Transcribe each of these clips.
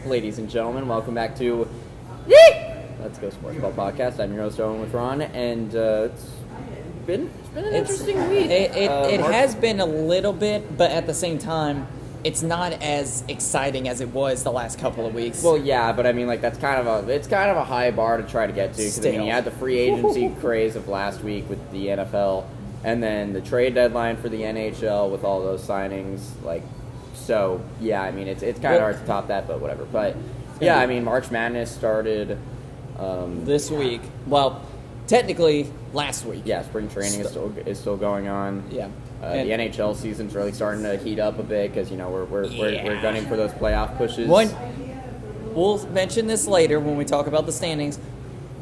Ladies and gentlemen, welcome back to Let's Go Sportsball podcast. I'm your host, Owen with Ron, and it's been an interesting week. It has been a little bit, but at the same time, it's not as exciting as it was the last couple of weeks. Well, yeah, but I mean, like it's kind of a high bar to try to get to because I mean, you had the free agency craze of last week with the NFL, and then the trade deadline for the NHL with all those signings, like. So, yeah, I mean, it's kind of hard to top that, but whatever. But, yeah, I mean, March Madness started... this week. Well, technically, last week. Yeah, spring training is still going on. Yeah. The NHL season's really starting to heat up a bit because, you know, we're gunning for those playoff pushes. We'll mention this later when we talk about the standings.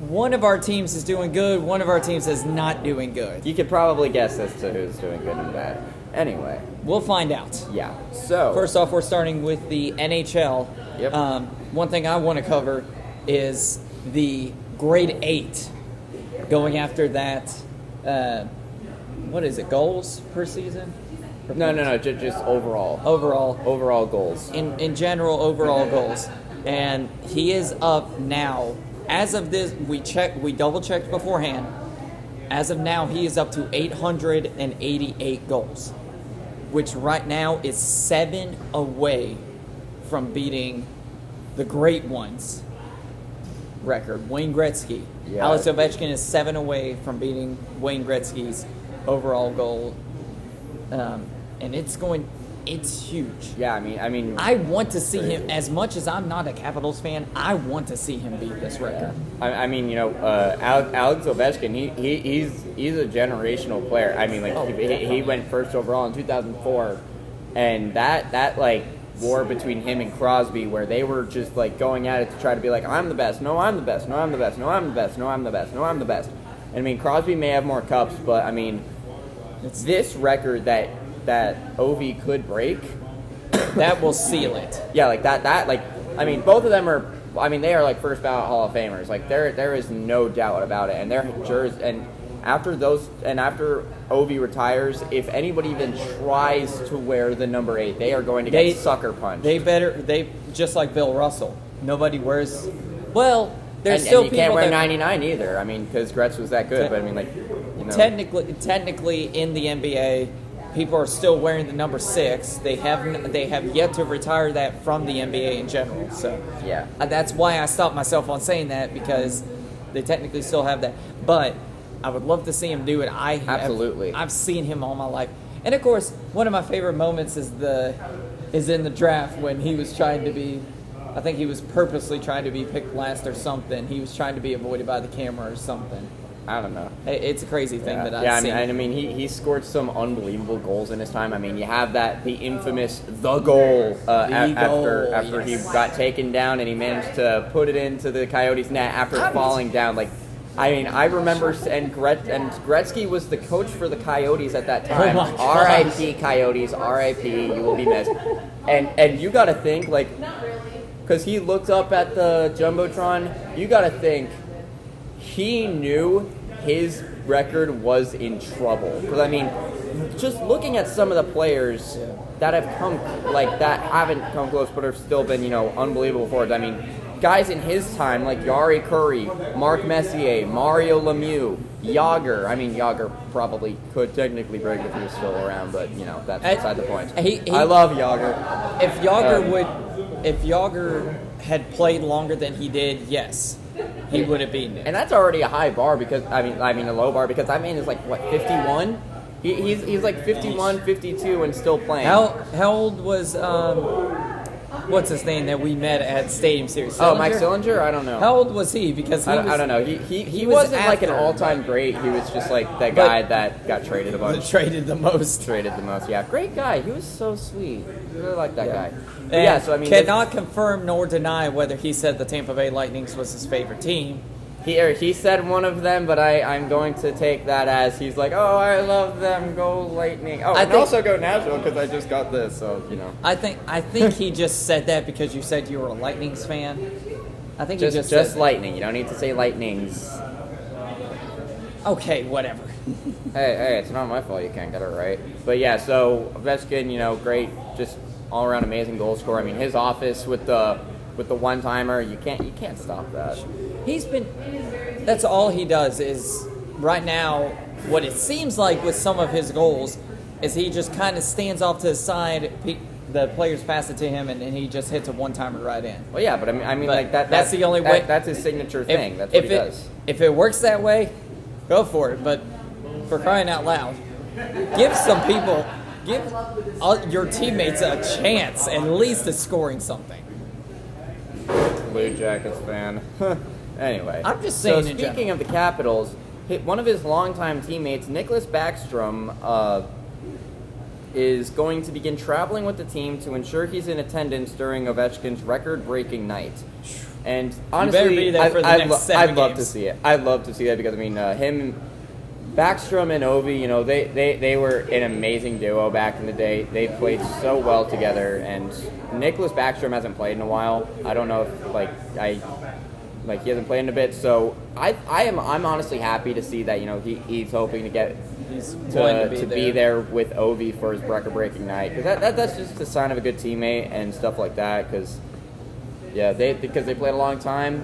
One of our teams is doing good. One of our teams is not doing good. You could probably guess as to who's doing good and bad. Anyway. We'll find out. Yeah. So first off, we're starting with the NHL. Yep. One thing I want to cover is the grade 8 going after that. What is it? Goals per season? No. Just overall. Overall goals. In general, overall goals, and he is up now. As of this, we double checked beforehand. As of now, he is up to 888 goals, which right now is 7 away from beating the great ones record, Wayne Gretzky. Yeah. Alex Ovechkin is 7 away from beating Wayne Gretzky's overall goal, and it's huge. Yeah, I mean, I want to see him, as much as I'm not a Capitals fan, I want to see him beat this record. I mean, you know, Alex Ovechkin, he's a generational player. I mean, like, he went first overall in 2004, and that like, war between him and Crosby, where they were just, like, going at it to try to be like, I'm the best, no, I'm the best, no, I'm the best, no, I'm the best, no, I'm the best, no, I'm the best. And, I mean, Crosby may have more cups, but, I mean, it's this record that Ovi could break. That will seal it. Yeah, like that, like, I mean, both of them are, I mean, they are, like, first ballot Hall of Famers. Like, there is no doubt about it. And they're jerseys, and after Ovi retires, if anybody even tries to wear the number 8, they are going to get sucker punched. They just like Bill Russell. Nobody wears, well, there's and still you people can't wear that, 99 either. I mean, because Gretz was that good, but I mean, like, you know. Technically in the NBA, people are still wearing the number 6. They have yet to retire that from the NBA in general. So yeah, that's why I stopped myself on saying that, because they technically still have that. But I would love to see him do it. Absolutely. I've seen him all my life, and of course, one of my favorite moments is in the draft when he was trying to be. I think he was purposely trying to be picked last or something. He was trying to be avoided by the camera or something. I don't know. It's a crazy thing that I've seen. I mean, he scored some unbelievable goals in his time. I mean, you have the infamous goal after he got taken down and he managed to put it into the Coyotes' net after falling down. Like, I mean, I remember, and Gretzky was the coach for the Coyotes at that time. R.I.P. Coyotes, R.I.P. You will be missed. And you got to think, like, because he looked up at the Jumbotron, you got to think he knew his record was in trouble. Because, I mean, just looking at some of the players that have haven't come close but have still been, you know, unbelievable forwards. I mean, guys in his time like Yari Curry, Mark Messier, Mario Lemieux, Yager. I mean, Yager probably could technically break if he was still around, but, you know, that's beside the point. I love Yager. If Yager had played longer than he did, yes, he would have beaten it. And that's already a high bar because, I mean a low bar because that man is like, what, 51? He's like 51, 52 and still playing. How old was, what's his name that we met at Stadium Series? Oh, Mike Sillinger? I don't know. How old was he? Because I don't know. He wasn't like an all-time great. He was just like that guy that got traded a bunch. Traded the most, yeah. Great guy. He was so sweet. I really like that guy. Yeah, so I mean, cannot confirm nor deny whether he said the Tampa Bay Lightning was his favorite team. He said one of them, but I'm going to take that as he's like, oh, I love them, go Lightning. Oh, and also go Nashville because I just got this, so, you know. I think he just said that because you said you were a Lightnings fan. I think he just said Lightning. You don't need to say Lightnings. Okay, whatever. hey, it's not my fault you can't get it right. But yeah, so Ovechkin, you know, great, just all-around amazing goal scorer. I mean, his office with the with the one-timer. You can't stop that. That's all he does is right now. What it seems like with some of his goals is he just kind of stands off to the side. The players pass it to him, and he just hits a one-timer right in. Well, yeah, but I mean, like that. That's the only way. That's his signature thing. That's what he does. If it works that way, go for it. But for crying out loud, give all your teammates a chance, at least of scoring something. Blue Jackets fan. Anyway, I'm just saying. So speaking of the Capitals, one of his longtime teammates, Nicholas Backstrom, is going to begin traveling with the team to ensure he's in attendance during Ovechkin's record-breaking night. And honestly, I'd love to see it. I'd love to see that because him, Backstrom and Ovi, they were an amazing duo back in the day. They played so well together, and Nicholas Backstrom hasn't played in a while. I don't know if he hasn't played in a bit. So I'm honestly happy to see that he's hoping to get. To be there with Ovi for his record-breaking night, because that's just a sign of a good teammate and stuff like that. Because they played a long time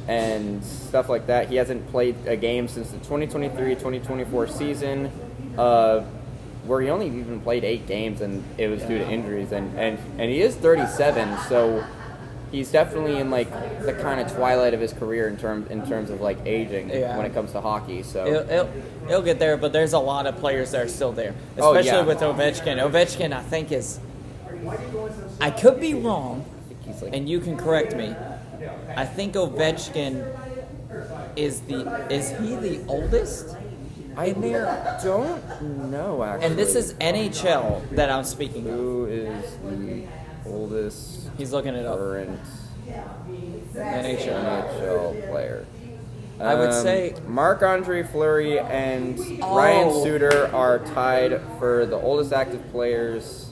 and stuff like that. He hasn't played a game since the 2023-2024 season, where he only even played 8 games, and it was due to injuries. And he is 37, so he's definitely in the kind of twilight of his career in terms of aging when it comes to hockey. So he'll get there, but there's a lot of players that are still there, especially with Ovechkin. Ovechkin, I think I could be wrong, and you can correct me. I think Ovechkin is he the oldest? I don't know actually. And this is NHL that I'm speaking of. Who is the oldest? He's looking it up. Current NHL player. I would say Marc-Andre Fleury and Ryan Suter are tied for the oldest active players.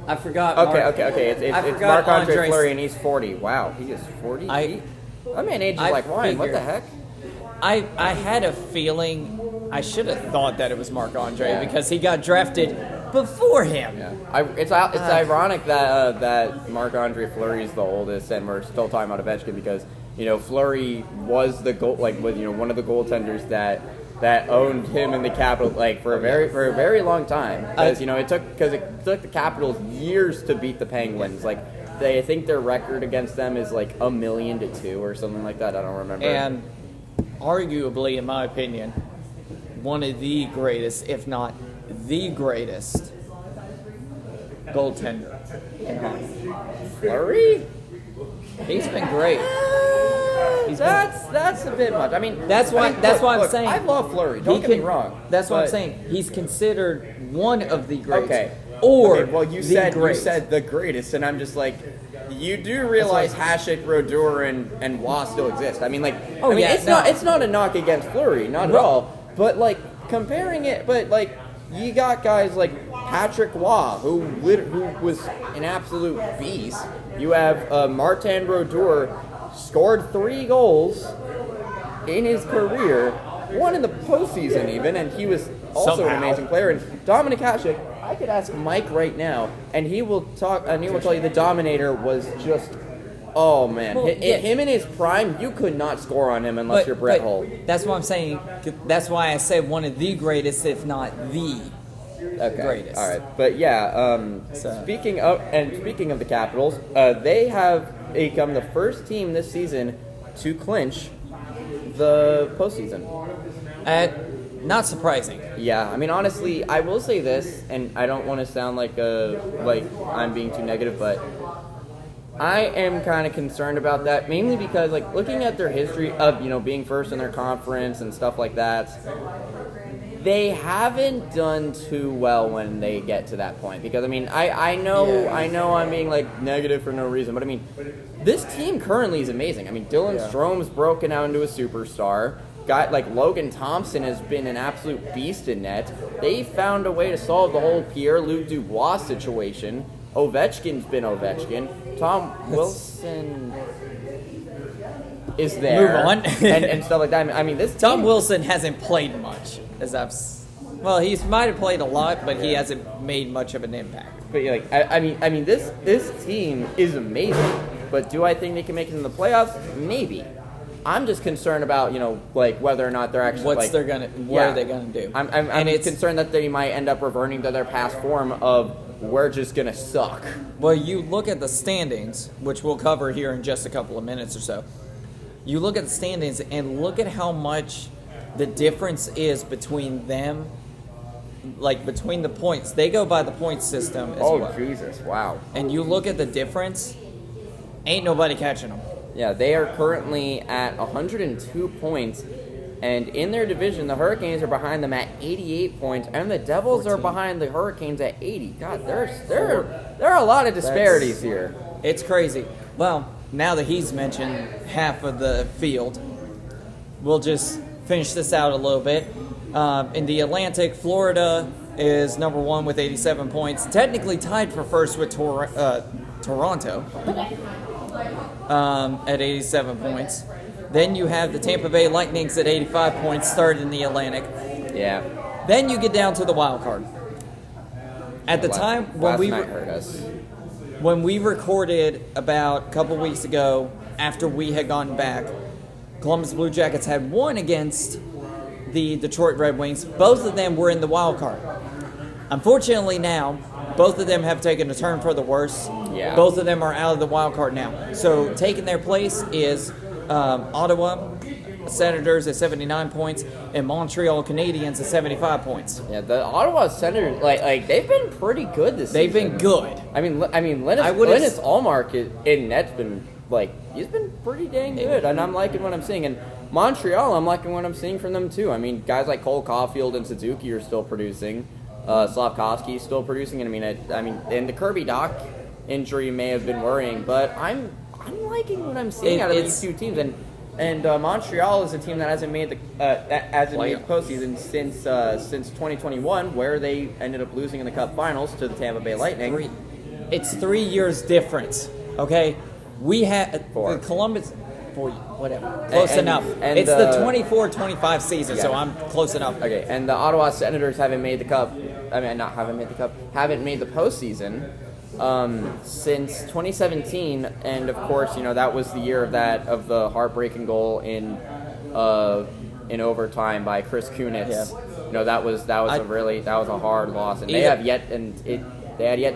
I forgot. Okay. It's Marc-Andre Fleury, and he's 40. Wow, he is 40. That man ages like wine. What the heck? I had a feeling. I should have thought that it was Marc-Andre because he got drafted before him. Yeah. It's ironic that Marc-Andre Fleury is the oldest, and we're still talking about Ovechkin because Fleury was the one of the goaltenders that owned him in the Capitals for a very long time because it took the Capitals years to beat the Penguins. I think their record against them is 1,000,000-2 or something like that. I don't remember. And arguably, in my opinion, one of the greatest, if not the greatest, goaltender in hockey. Fleury? He's been great. That's a bit much. That's why I'm saying. I love Fleury. Don't get me wrong. That's what I'm saying. He's considered one of the greatest. Okay. You said the greatest, and I'm just you do realize Hasek, Rodeur, and Waugh still exist. It's not a knock against Fleury, not at all. But comparing it, you got guys like Patrick Waugh, who was an absolute beast. You have Martin Brodeur, scored 3 goals in his career, one in the postseason even, and he was also an amazing player. And Dominic Hasek, I could ask Mike right now, and he will tell you the Dominator was just, oh man, him in his prime, you could not score on him unless you're Brett Hull. That's what I'm saying. That's why I said one of the greatest, if not the greatest. All right, but speaking of the Capitals, they have become the first team this season to clinch the postseason. Not surprising. Yeah, honestly, I will say this, and I don't want to sound like I'm being too negative, but I am kind of concerned about that, mainly because looking at their history of being first in their conference and stuff like that, they haven't done too well when they get to that point. Because I know I'm being negative for no reason, but this team currently is amazing. Dylan Strome's broken out into a superstar. Guy like Logan Thompson has been an absolute beast in net. They found a way to solve the whole Pierre-Luc Dubois situation. Ovechkin's been Ovechkin. Tom Wilson is there. Move on. and stuff like that. This Tom team, Wilson hasn't played much, he might have played a lot, but he hasn't made much of an impact. But this team is amazing. But do I think they can make it in the playoffs? Maybe. I'm just concerned about, whether or not they're actually what are they gonna do? I'm concerned that they might end up reverting to their past form of we're just gonna suck. Well, you look at the standings, which we'll cover here in just a couple of minutes or so. You look at the standings and look at how much the difference is between them, between the points. They go by the point system as well. Oh, Jesus, wow. And you look at the difference, ain't nobody catching them. Yeah, they are currently at 102 points, and in their division, the Hurricanes are behind them at 88 points, and the Devils 14. Are behind the Hurricanes at 80. God, there are a lot of disparities here. It's crazy. Well, now that he's mentioned half of the field, we'll just finish this out a little bit. In the Atlantic, Florida is number 1 with 87 points, technically tied for first with Toronto. At 87 points. Then you have the Tampa Bay Lightnings at 85 points, third in the Atlantic. Yeah. Then you get down to the wild card. At the time when we recorded about a couple weeks ago, after we had gone back, Columbus Blue Jackets had won against the Detroit Red Wings. Both of them were in the wild card. Unfortunately now, both of them have taken a turn for the worse. Yeah. Both of them are out of the wild card now. So taking their place is Ottawa Senators at 79 points and Montreal Canadiens at 75 points. Yeah, the Ottawa Senators, they've been pretty good this season. They've been good. I mean, Linus Ullmark in net's been he's been pretty dang good, and I'm liking what I'm seeing. And Montreal, I'm liking what I'm seeing from them too. I mean, guys like Cole Caulfield and Suzuki are still producing. Slavkovsky's still producing, and and the Kirby Dach injury may have been worrying, but I'm liking what I'm seeing out of these two teams. And Montreal is a team that hasn't made the postseason since 2021, where they ended up losing in the Cup Finals to the Tampa Bay Lightning. It's 3 years difference. Okay, we had Columbus. Whatever. Close enough. And it's the 24-25 season, so I'm close enough. Okay, and the Ottawa Senators haven't made the Cup. Haven't made the postseason since 2017, and of course, that was the year of the heartbreaking goal in overtime by Chris Kunitz. Yeah. That was a hard loss, and they had yet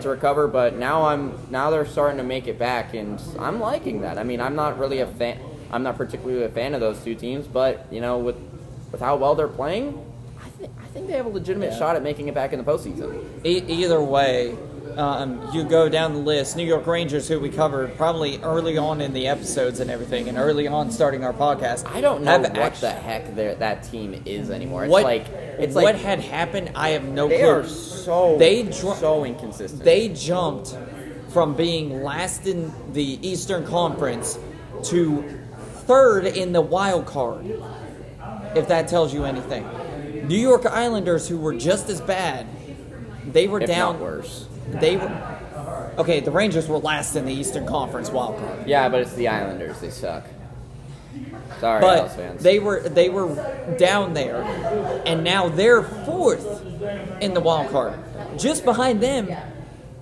to recover, but now they're starting to make it back, and I'm liking that. I mean, I'm not particularly a fan of those two teams, but with how well they're playing, I think they have a legitimate shot at making it back in the postseason. Either way, you go down the list. New York Rangers, who we covered probably early on in the episodes and everything, and early on starting our podcast. I don't know what the heck that team is anymore. It's what had happened. I have no clue. They are so inconsistent. They jumped from being last in the Eastern Conference to third in the wild card, if that tells you anything. New York Islanders, who were just as bad, they were down. Not worse. The Rangers were last in the Eastern Conference wild card. Yeah, but it's the Islanders. They suck. Sorry, but Isles fans. they were down there, and now they're fourth in the wild card. Just behind them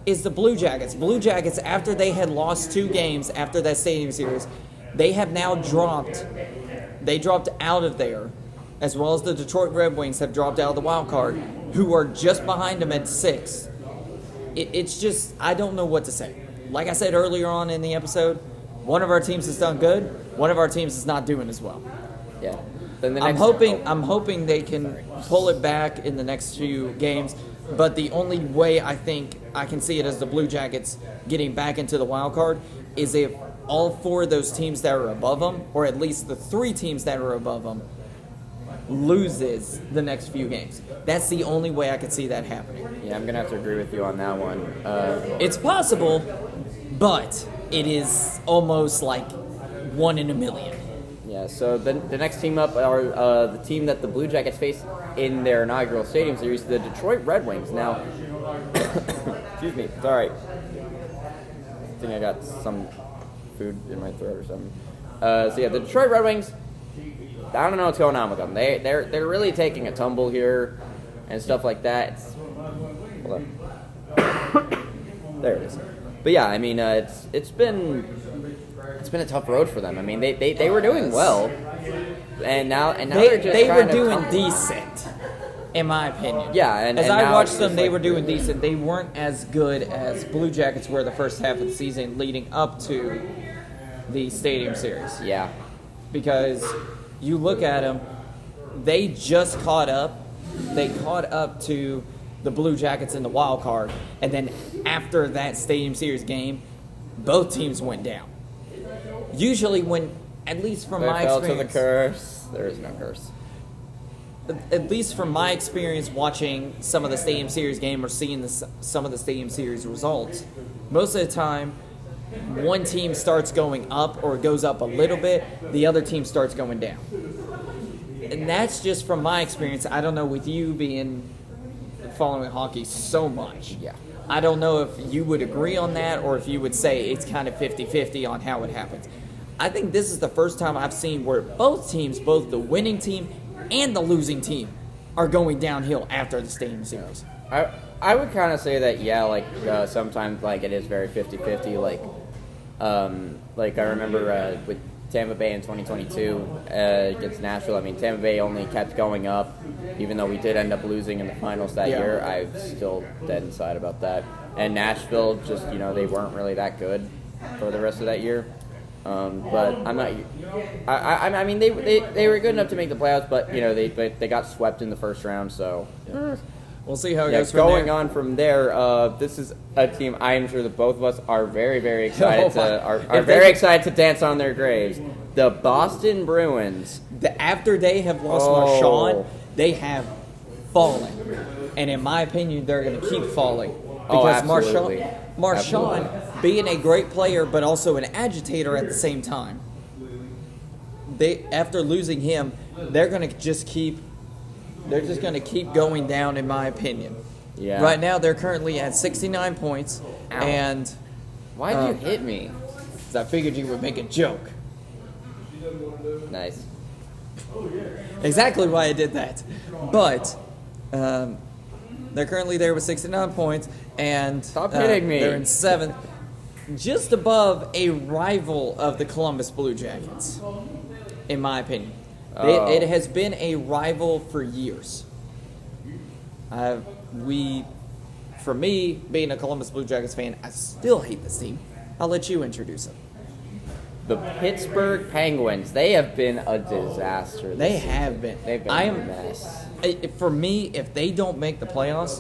is the Blue Jackets. Blue Jackets, after they had lost 2 games after that Stadium Series, they have now dropped. They dropped out of there, as well as the Detroit Red Wings have dropped out of the wild card, who are just behind them at 6. It's just, I don't know what to say. Like I said earlier on in the episode, one of our teams has done good, one of our teams is not doing as well. Yeah. I'm hoping they can pull it back in the next few games, but the only way I think I can see it as the Blue Jackets getting back into the wild card is if all 4 of those teams that are above them, or at least the 3 teams that are above them, loses the next few games. That's the only way I could see that happening. Yeah, I'm going to have to agree with you on that one. It's possible, but it is almost like 1 in a million. Yeah, so the next team up are the team that the Blue Jackets face in their inaugural Stadium Series, the Detroit Red Wings. Now, excuse me, it's all right. I think I got some food in my throat or something. The Detroit Red Wings, I don't know what's going on with them. They're really taking a tumble here and stuff like that. Hold on. There it is. But yeah, I mean, it's been it's been a tough road for them. I mean, they were doing well, and now they're just they were kind of doing decent, in my opinion. Yeah, and as and I now watched it's them, just they like- were doing decent. They weren't as good as Blue Jackets were the first half of the season, leading up to the Stadium Series. Yeah, Because you look at them, they just caught up. They caught up to the Blue Jackets in the wild card, and then after that Stadium Series game, both teams went down. Usually, when at least from they my fell experience, to the curse. There is no curse. at least from my experience watching some of the Stadium Series game or seeing some of the Stadium Series results, most of the time, one team starts going up or goes up a little bit, the other team starts going down. And that's just from my experience. I don't know with you following hockey so much. Yeah. I don't know if you would agree on that or if you would say it's kind of 50-50 on how it happens. I think this is the first time I've seen where both teams, both the winning team and the losing team, are going downhill after the Stadium Series. I would kind of say that, yeah, like sometimes like it is very 50-50. Like I remember with Tampa Bay in 2022 against Nashville. I mean, Tampa Bay only kept going up, even though we did end up losing in the finals that year. I'm still dead inside about that. And Nashville, just they weren't really that good for the rest of that year. But I'm not. I mean, they were good enough to make the playoffs, but they got swept in the first round. So We'll see how it goes from going there. on from there. This is a team I am sure that both of us are very, very excited excited to dance on their graves. The Boston Bruins. After they have lost Marchand, they have fallen, and in my opinion, they're going to keep falling because absolutely. Marchand being a great player but also an agitator at the same time. After losing him, they're going to just keep going down, in my opinion. Yeah. Right now, they're currently at 69 points, Ow. and Why'd you hit me? 'cause I figured you would make a joke. Nice. Exactly why I did that. But they're currently there with 69 points, and Stop hitting me. They're in 7th, just above a rival of the Columbus Blue Jackets, in my opinion. It has been a rival for years. For me, being a Columbus Blue Jackets fan, I still hate this team. I'll let you introduce them. The Pittsburgh Penguins. They have been a disaster. They have been. They've been a mess. For me, if they don't make the playoffs,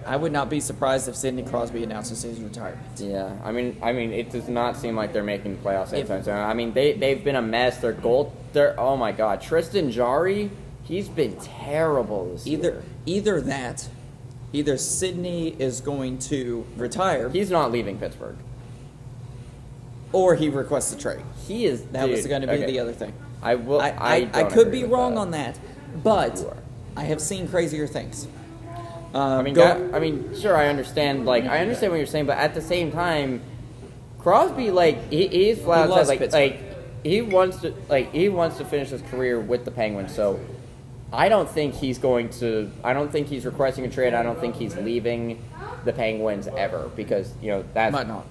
I would not be surprised if Sidney Crosby announces his retirement. Yeah, I mean, it does not seem like they're making the playoffs anytime soon. I mean, they've been a mess. Oh my God, Tristan Jarry, he's been terrible this year. Either Sidney is going to retire, He's not leaving Pittsburgh. or he requests a trade. He is. That was going to be the other thing. I will. I don't could agree be with wrong that. on that, but You are. I have seen crazier things. Sure, I understand. I understand what you're saying, but at the same time, Crosby, he is flat out loves said, Pittsburgh. he wants to finish his career with the Penguins. So, I don't think he's requesting a trade. I don't think he's leaving the Penguins ever because Might not.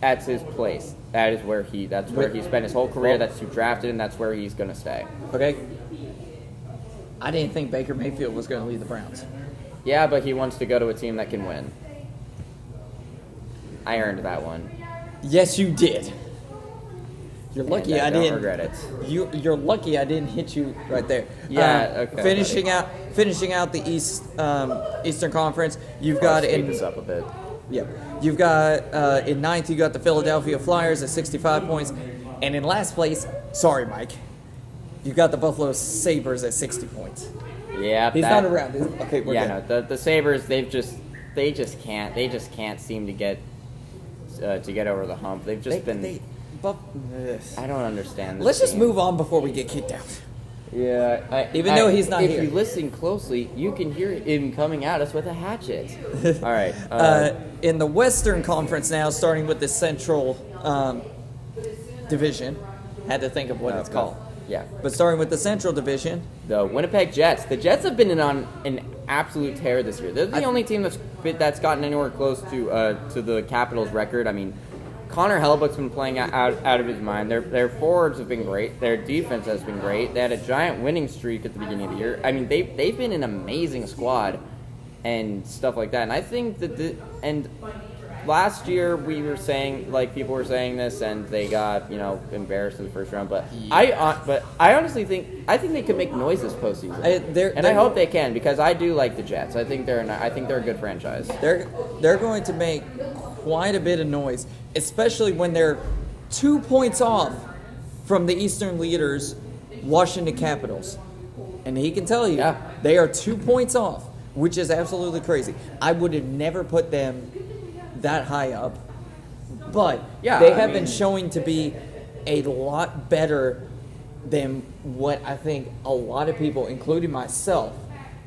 that's his place. That's where he spent his whole career. That's who drafted him. That's where he's gonna stay. Okay. I didn't think Baker Mayfield was going to leave the Browns. Yeah, but he wants to go to a team that can win. I earned that one. Yes, you did. You're lucky I don't didn't. regret it. You're lucky I didn't hit you right there. Yeah, okay, Finishing out the Eastern Conference, you've I'll got speed this up a bit. Yeah, you've got in 9th you got the Philadelphia Flyers at 65 points, and in last place, sorry Mike, you got the Buffalo Sabres at 60 points. Yeah, He's not around. Okay, we're good. No, the Sabres they just can't seem to get over the hump. They've just I don't understand this Let's just team. move on before we get kicked out. Yeah, Even though he's not here. If you listen closely, you can hear him coming at us with a hatchet. All right. In the Western Conference now, starting with the Central Division, had to think of what it's called. Yeah. But starting with the Central Division, The Winnipeg Jets. The Jets have been on an absolute tear this year. They're the only team that's gotten anywhere close to the Capitals' record. I mean, Connor Hellebuck's been playing out of his mind. Their forwards have been great. Their defense has been great. They had a giant winning streak at the beginning of the year. I mean, they've been an amazing squad and stuff like that. And I think that last year we were saying, like, people were saying this, and they got, embarrassed in the first round. But I honestly think they could make noise this postseason, I hope they can, because I do like the Jets. I think they're a good franchise. They're going to make quite a bit of noise, especially when they're 2 points off from the Eastern leaders, Washington Capitals, and he can tell you they are 2 points off, which is absolutely crazy. I would have never put them that high up, but they have been showing to be a lot better than what I think a lot of people, including myself,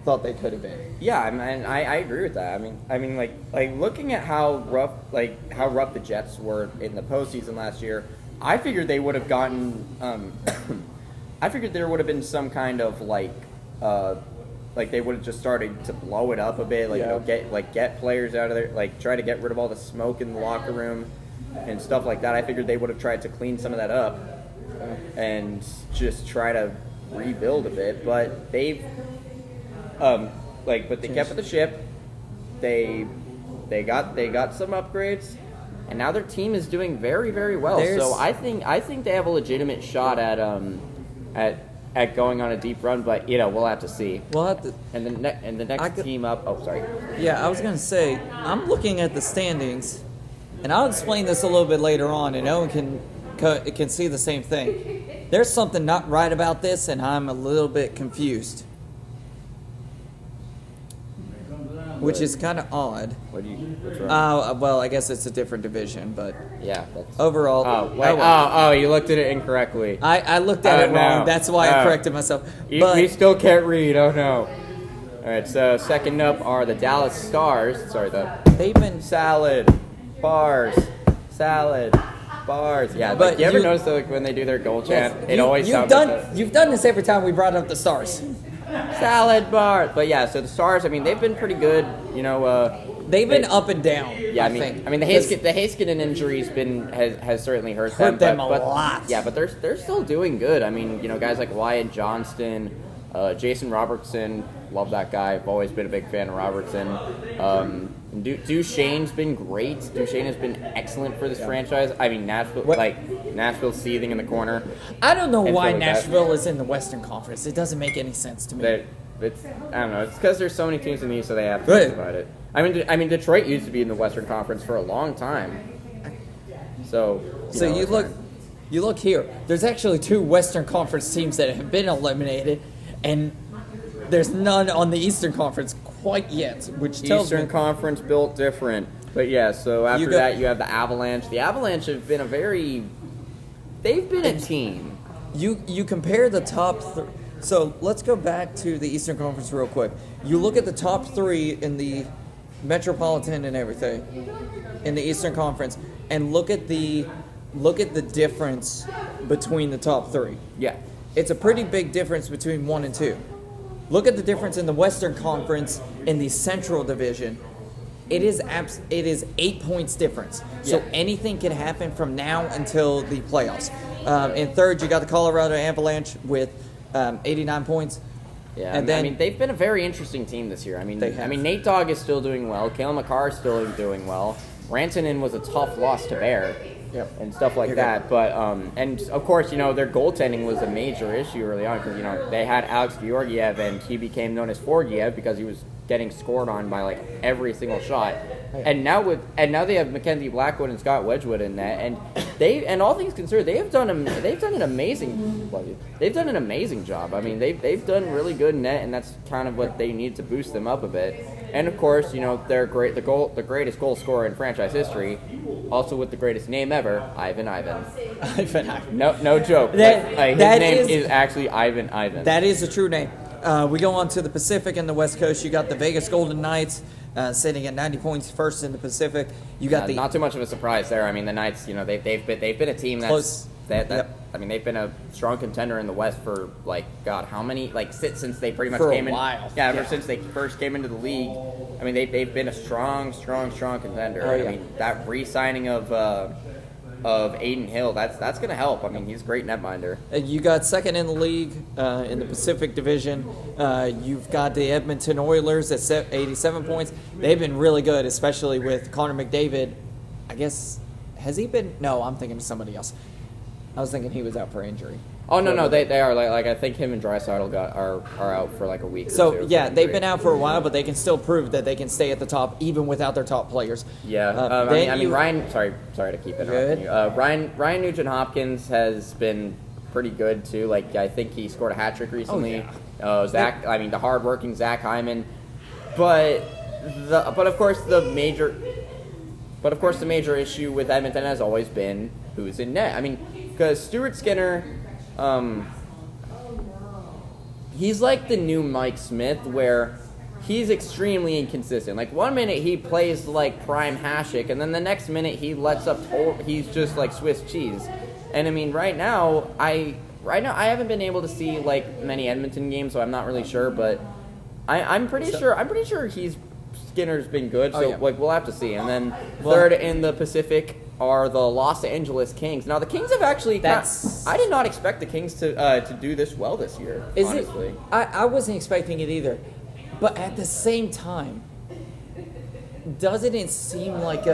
thought they could have been. Yeah, I agree with that. I mean, like looking at how rough the Jets were in the postseason last year, I figured they would have gotten. I figured there would have been some kind of like they would have just started to blow it up a bit, get players out of there, like try to get rid of all the smoke in the locker room and stuff like that. I figured they would have tried to clean some of that up and just try to rebuild a bit, but they've but they kept with the ship. They got some upgrades, and now their team is doing very, very well. So I think they have a legitimate shot at going on a deep run, but we'll have to see. We'll have to. And the next team up. Oh, sorry. Yeah, I was gonna say I'm looking at the standings, and I'll explain this a little bit later on, and Owen can see the same thing. There's something not right about this, and I'm a little bit confused, which is kind of odd. What's wrong? Well, I guess it's a different division, but yeah. That's... overall. Oh, you looked at it incorrectly. I looked at it wrong. That's why I corrected myself. But we still can't read. Oh no. All right. So second up are the Dallas Stars. Sorry, they've been salad bars. Yeah, but you ever notice that when they do their goal chant, it always sounds like that? You've done this every time we brought up the Stars. Salad bar. But yeah, so the Stars, they've been pretty good, They've been up and down. Yeah, the Heiskanen injury's has certainly hurt them a lot. Yeah, but they're still doing good. Guys like Wyatt Johnston, Jason Robertson, love that guy. I've always been a big fan of Robertson. Duchesne's been great. Duchesne has been excellent for this franchise. Nashville's seething in the corner. I don't know why Nashville is in the Western Conference. It doesn't make any sense to me. I don't know. It's because there's so many teams in the East, so they have to think about it. Detroit used to be in the Western Conference for a long time. So you look here. There's actually 2 Western Conference teams that have been eliminated, and there's none on the Eastern Conference quite yet, which tells Eastern Conference built different. But yeah, so after that you have the Avalanche. The Avalanche have been they've been a team. You compare the top so let's go back to the Eastern Conference real quick. You look at the top 3 in the Metropolitan and everything in the Eastern Conference, and look at the difference between the top 3. Yeah. It's a pretty big difference between 1 and 2. Look at the difference in the Western Conference in the Central Division. It is 8 points difference. So anything can happen from now until the playoffs. In third, you got the Colorado Avalanche with 89 points. Yeah, and then they've been a very interesting team this year. Nate Dogg is still doing well. Kale McCarr is still doing well. Rantanen was a tough loss to bear. Yep. And stuff like that, but and of course, their goaltending was a major issue early on because they had Alex Georgiev and he became known as Forgiev because he was getting scored on by every single shot, and now they have Mackenzie Blackwood and Scott Wedgwood in that, and all things considered, they've done an amazing job. They've done really good in net, and that's kind of what they need to boost them up a bit. And of course, they're great. The greatest goal scorer in franchise history, also with the greatest name ever, Ivan. No joke. His name is actually Ivan. That is a true name. We go on to the Pacific and the West Coast. You got the Vegas Golden Knights sitting at 90 points, first in the Pacific. You got not too much of a surprise there. The Knights, they've been a team that's they've been a strong contender in the West for how many since they pretty much came in. While. Yeah, ever since they first came into the league. They've been a strong contender. Oh, yeah. That re-signing of of Aiden Hill, that's going to help. I mean, he's a great netminder. You got second in the league in the Pacific Division. You've got the Edmonton Oilers at 87 points. They've been really good, especially with Connor McDavid. I guess, has he been? No, I'm thinking of somebody else. I was thinking he was out for injury. Oh, no, they are. Like I think him and Draisaitl are out for like a week or two. So, yeah, they've been out for a while, but they can still prove that they can stay at the top even without their top players. Yeah. I mean, Ryan, sorry to keep interrupting you. Ryan Nugent-Hopkins has been pretty good, too. Like, I think he scored a hat trick recently. Oh, yeah. Zach, I mean, the hardworking Zach Hyman. But of course the major issue with Edmonton has always been who's in net. I mean, because Stuart Skinner, he's like the new Mike Smith, where he's extremely inconsistent. Like, 1 minute he plays like prime Hasek, and then the next minute he lets up. He's just like Swiss cheese. And I mean, right now I haven't been able to see like many Edmonton games, so I'm not really sure. But I'm pretty sure Skinner's been good. So like we'll have to see. And then third in the Pacific are the Los Angeles Kings. Now the Kings have actually. I did not expect the Kings to do this well this year. Honestly, I wasn't expecting it either, but at the same time, doesn't it seem like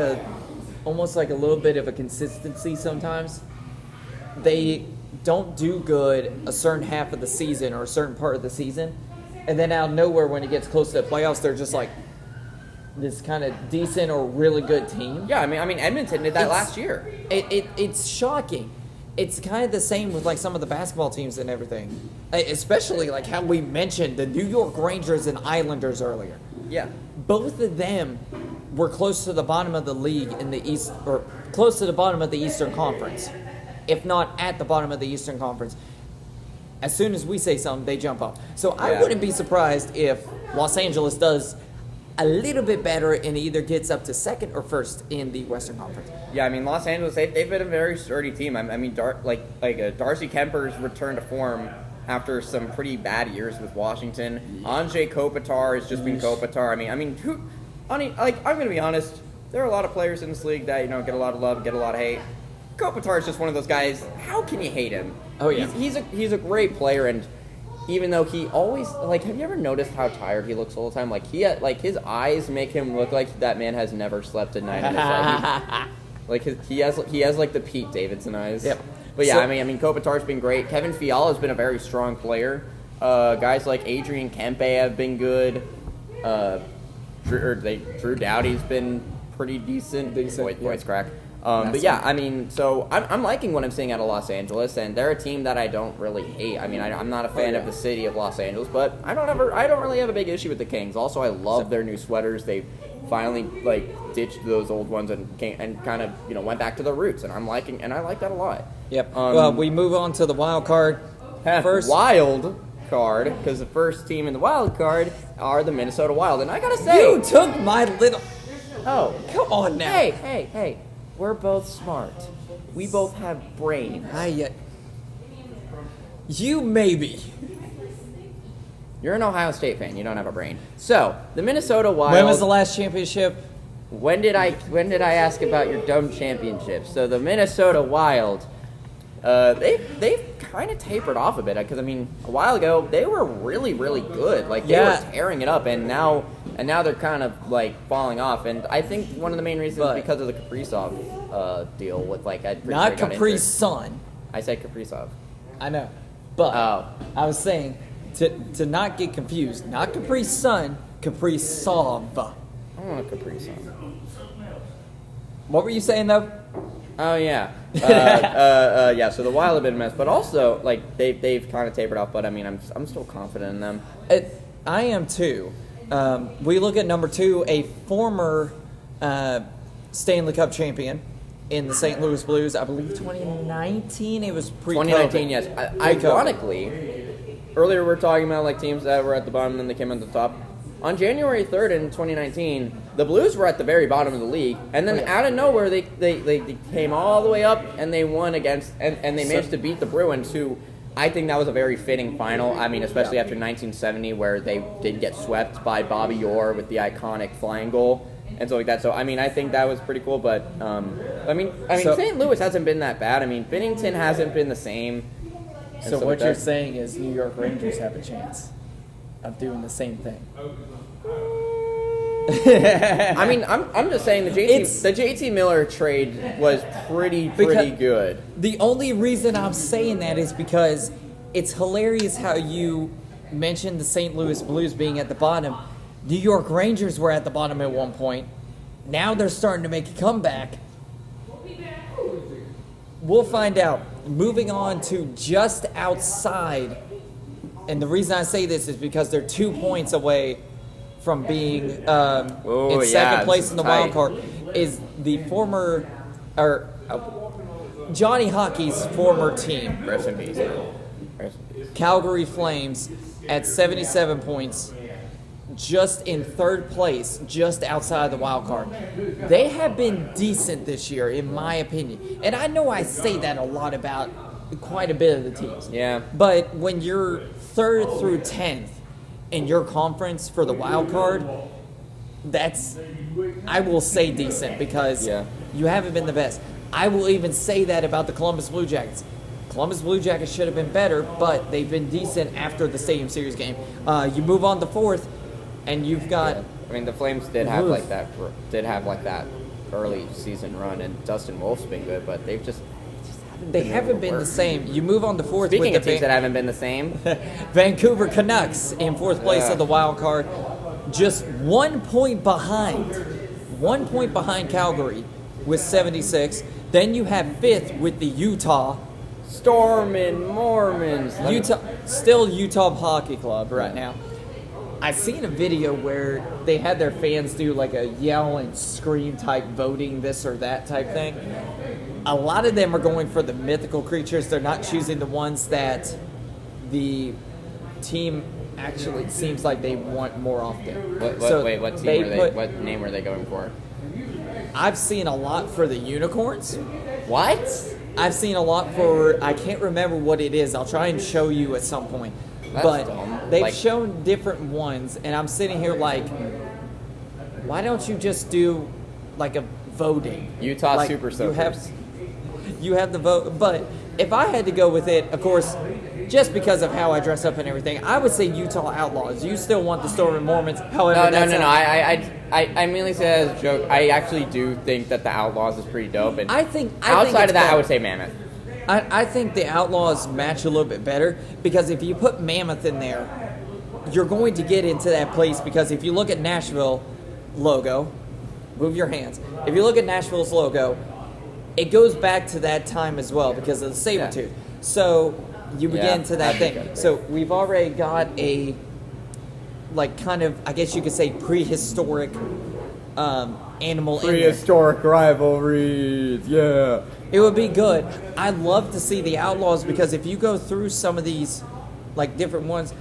almost like a little bit of a consistency sometimes? They don't do good a certain half of the season or a certain part of the season, and then out of nowhere when it gets close to the playoffs, they're just like this kind of decent or really good team. Yeah, I mean Edmonton did that last year. It's shocking. It's kind of the same with like some of the basketball teams and everything, especially like how we mentioned the New York Rangers and Islanders earlier. Yeah, both of them were close to the bottom of the league in the East, or close to the bottom of the Eastern Conference, if not at the bottom of the Eastern Conference. As soon as we say something, they jump up. So I wouldn't be surprised if Los Angeles does a little bit better and either gets up to second or first in the Western Conference. Yeah, I mean, Los Angeles, they've been a very sturdy team. I mean, Darcy Kemper's returned to form after some pretty bad years with Washington. Anze Kopitar has just been Kopitar. I'm going to be honest, there are a lot of players in this league that, get a lot of love, get a lot of hate. Kopitar is just one of those guys. How can you hate him? Oh, yeah. He's a great player, and even though he always, like, have you ever noticed how tired he looks all the time? Like, his eyes make him look like that man has never slept a night in his life. Like, he has like the Pete Davidson eyes. Yep. But yeah, I mean, Kopitar's been great. Kevin Fiala's been a very strong player. Guys like Adrian Kempe have been good. Drew Doughty's been pretty decent. Voice crack. But yeah, I mean, so I'm liking what I'm seeing out of Los Angeles, and they're a team that I don't really hate. I mean, I'm not a fan of the city of Los Angeles, but I don't really have a big issue with the Kings. Also, I love their new sweaters. They finally ditched those old ones and kind of went back to their roots, and I like that a lot. Yep. Well, we move on to the wild card. First wild card, because the first team in the wild card are the Minnesota Wild, and I gotta say, you took my little. Oh, come on now. Hey. We're both smart. We both have brains. You maybe. You're an Ohio State fan. You don't have a brain. So, the Minnesota Wild. When was the last championship? When did I ask about your dumb championship? So, the Minnesota Wild, they've kind of tapered off a bit. Because, I mean, a while ago, they were really, really good. Like, they were tearing it up. And now they're kind of, falling off. And I think one of the main reasons is because of the Kaprizov deal with, not Capri Sun. I said Kaprizov. I know. But I was saying, to not get confused, not Capri Sun, Kaprizov. I want a Kaprizov. What were you saying, though? Oh, yeah. Yeah, so the Wild have been a mess. But also, they've kind of tapered off. But, I mean, I'm still confident in them. I am, too. We look at number 2, a former Stanley Cup champion in the St. Louis Blues. I believe 2019. It was pre-COVID. 2019, yes. Ironically, earlier we were talking about teams that were at the bottom and then they came at the top. On January 3rd in 2019, the Blues were at the very bottom of the league, and then out of nowhere they came all the way up and they won against and they managed to beat the Bruins, who I think that was a very fitting final. I mean, especially after 1970, where they did get swept by Bobby Orr with the iconic flying goal. and stuff like that. So I mean, I think that was pretty cool. But So- St. Louis hasn't been that bad. I mean, Bennington hasn't been the same. and So stuff what like you're that. saying is New York Rangers have a chance of doing the same thing. I mean, I'm just saying the It's- JT Miller trade was pretty Because- good. The only reason I'm saying that is because it's hilarious how you mentioned the St. Louis Blues being at the bottom. New York Rangers were at the bottom at one point. Now they're starting to make a comeback. We'll find out. Moving on to just outside, and the reason I say this is because they're 2 points away from being in second place in the wild card, is the former, Johnny Hockey's former team, Rest in peace. Man. Rest in peace. Calgary Flames, at 77 points, just in third place, just outside the wild card. They have been decent this year, in my opinion. And I know I say that a lot about quite a bit of the teams. Yeah. But when you're third through 10th in your conference for the wild card, that's, I will say decent because Yeah. you haven't been the best. I will even say that about the Columbus Blue Jackets. Columbus Blue Jackets should have been better, but they've been decent after the Stadium Series game. You move on to fourth, and you've got I mean, the Flames did have Oof. like that. Did have like that early season run, and Dustin Wolf's been good, but they've just they haven't been the same. You move on to fourth Speaking with of the teams that haven't been the same, Vancouver Canucks in fourth place Yeah. of the wild card, just 1 point behind. 1 point behind Calgary with 76. Then you have fifth with the Utah. Storm and Mormons. Still Utah Hockey Club right now. I seen a video where they had their fans do like a yell and scream type voting this or that type thing. A lot of them are going for the mythical creatures. They're not choosing the ones that the team actually seems like they want more often. What team they were they? put- What name were they going for? I've seen a lot for the unicorns. What? I've seen a lot for, I can't remember what it is. I'll try and show you at some point. That's but dumb. they've Like- shown different ones, and I'm sitting here like, why don't you just do like a voting? Utah Like, Super Soakers. You have the vote, but if I had to go with it, of course, just because of how I dress up and everything, I would say Utah Outlaws. You still want the Storm and Mormons, however, No. that's I mainly say that as a joke. I actually do think that the Outlaws is pretty dope. And I think outside it's of that, I better. would say Mammoth. I think the Outlaws match a little bit better because if you put Mammoth in there, you're going to get into that place because if you look at Nashville logo, move your hands. If you look at Nashville's logo, it goes back to that time as well because of the saber tooth. So you begin to that that'd be thing. good. So we've already got a like kind of I guess you could say prehistoric animal in there. Prehistoric rivalries, yeah. It would be good. I'd love to see the Outlaws because if you go through some of these, like different ones,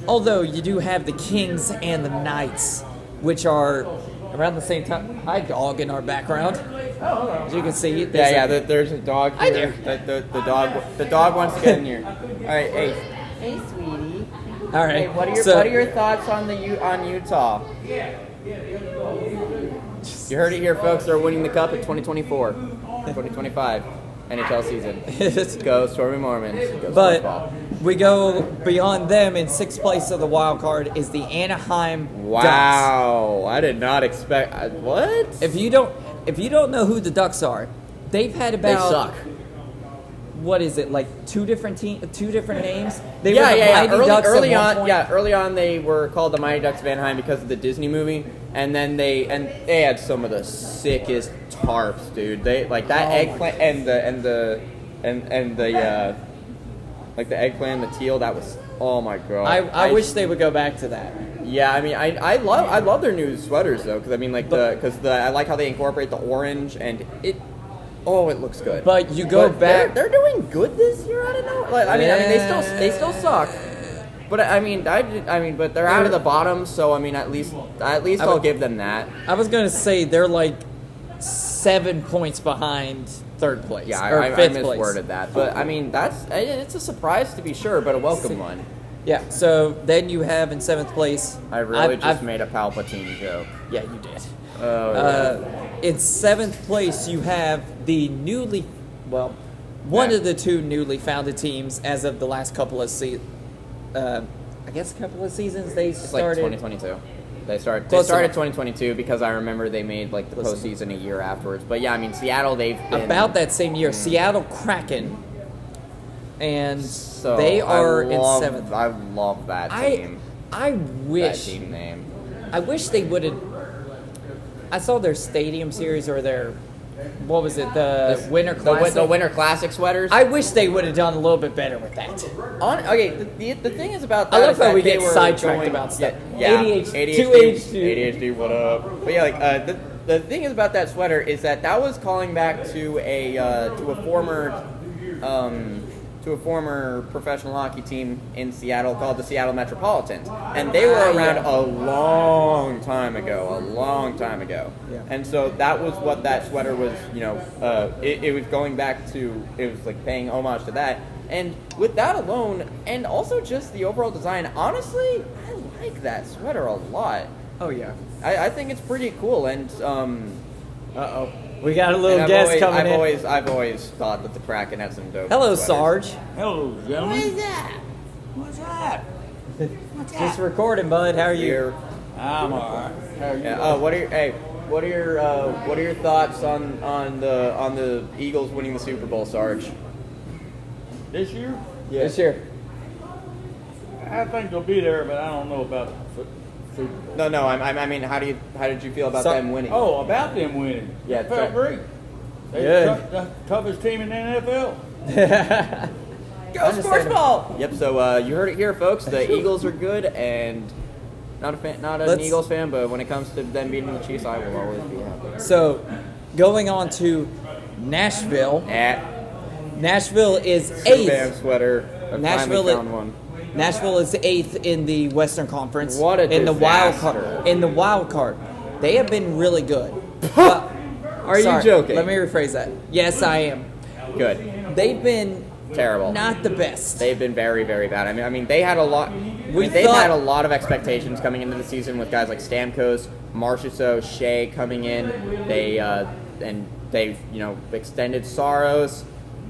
although you do have the Kings and the Knights, which are around the same time. Hi, dog in our background. As you can see, There's a dog Hi here. The dog wants to get in here. All right, hey, sweetie. All right. Hey, what so, are your thoughts on on Utah? You heard it here, folks. They're winning the cup in 2024, 2025 NHL season. Go Stormy Mormons. Go But Sportsball. we go beyond them in sixth place of the wild card is the Anaheim Ducks. Wow, I did not expect. What? If you don't know who the Ducks are, they've had They about suck. what is it, like two different names? They Yeah. Mighty Ducks at Early one on, point. early on they were called the Mighty Ducks of Anaheim because of the Disney movie, and then they had some of the sickest tarps, dude. They like that eggplant and the like the eggplant and the teal. That was, oh my god. I wish they would go back to that. Yeah, I mean, I love their new sweaters though, because I mean, like I like how they incorporate the orange and it. Oh, it looks good. But you go back. They're doing good this year. I don't know. Like, I mean, they still suck. But I mean, but they're out of the bottom, so I mean, at least I'll give them that. I was gonna say they're like 7 points behind third place. Yeah, or I fifth misworded place. that, but I mean, it's a surprise to be sure, but a welcome one. Yeah. So then you have in seventh place. I really just made a Palpatine joke. Yeah, you did. In 7th place, you have the one of the two newly founded teams as of the last couple of seasons. I guess a couple of seasons they started. Like 2022. They started 2022 because I remember they made like the postseason a year afterwards. But yeah, I mean Seattle, they've been about that same year. Seattle Kraken, and so they are in 7th. I love that team. I wish that team name. I wish they would have. I saw their Stadium Series or their, what was it, the Winter Classic? The Winter Classic sweaters? I wish they would have done a little bit better with that. The thing is about that. I love how we get sidetracked about stuff. Yeah, ADHD, what up? But yeah, the thing is about that sweater is that was calling back to a former professional hockey team in Seattle called the Seattle Metropolitans, and they were around a long time ago. Yeah. And so that was what that sweater was. It was going back to. It was like paying homage to that. And with that alone, and also just the overall design, honestly, I like that sweater a lot. Oh yeah, I think it's pretty cool. And we got a little guest coming in. I've always thought that the Kraken had some dope. Hello, sweaters. Sarge. Hello, gentlemen. What is that? What's that? Just recording, bud. How are you? I'm alright. How are you? Yeah, what are your thoughts on the Eagles winning the Super Bowl, Sarge? This year? Yeah. This year. I think they'll be there, but I don't know about Super Bowl. No. I mean, how did you feel about them winning? Oh, about them winning. Yeah, I felt great. Good. The toughest team in the NFL. Go Sportsball! Yep. So you heard it here, folks. The Eagles are good, and not an Eagles fan, but when it comes to them beating the Chiefs, I will always be happy. So, going on to Nashville. Nashville is 8th. Sweater. Nashville is 8th in the Western Conference. What a in disaster. In the wild card, they have been really good. Are you joking? Let me rephrase that. Yes, I am. Good. They've been terrible. Not the best. They've been very, very bad. I mean, they had a lot. They've had a lot of expectations coming into the season with guys like Stamkos, Marchessault, Shea coming in. They've extended Saros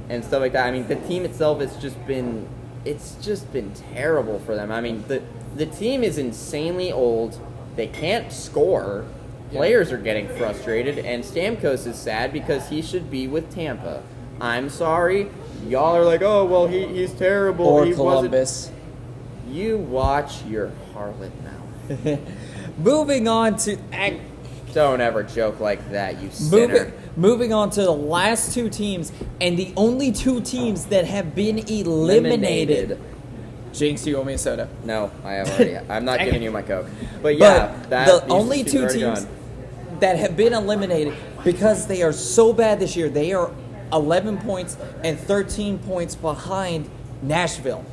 and stuff like that. I mean, the team itself has just been. It's just been terrible for them. I mean, the team is insanely old. They can't score. Players are getting frustrated, and Stamkos is sad because he should be with Tampa. I'm sorry. Y'all are like, oh, well, he's terrible. Or Columbus. You watch your harlot mouth. Moving on to... Don't ever joke like that, you sinner. Moving on to the last two teams, and the only two teams that have been eliminated. Jinx, do you owe me a soda? No, I have already. I'm not giving you my Coke. But yeah, the only two teams that have been eliminated because they are so bad this year, they are 11 points and 13 points behind Nashville.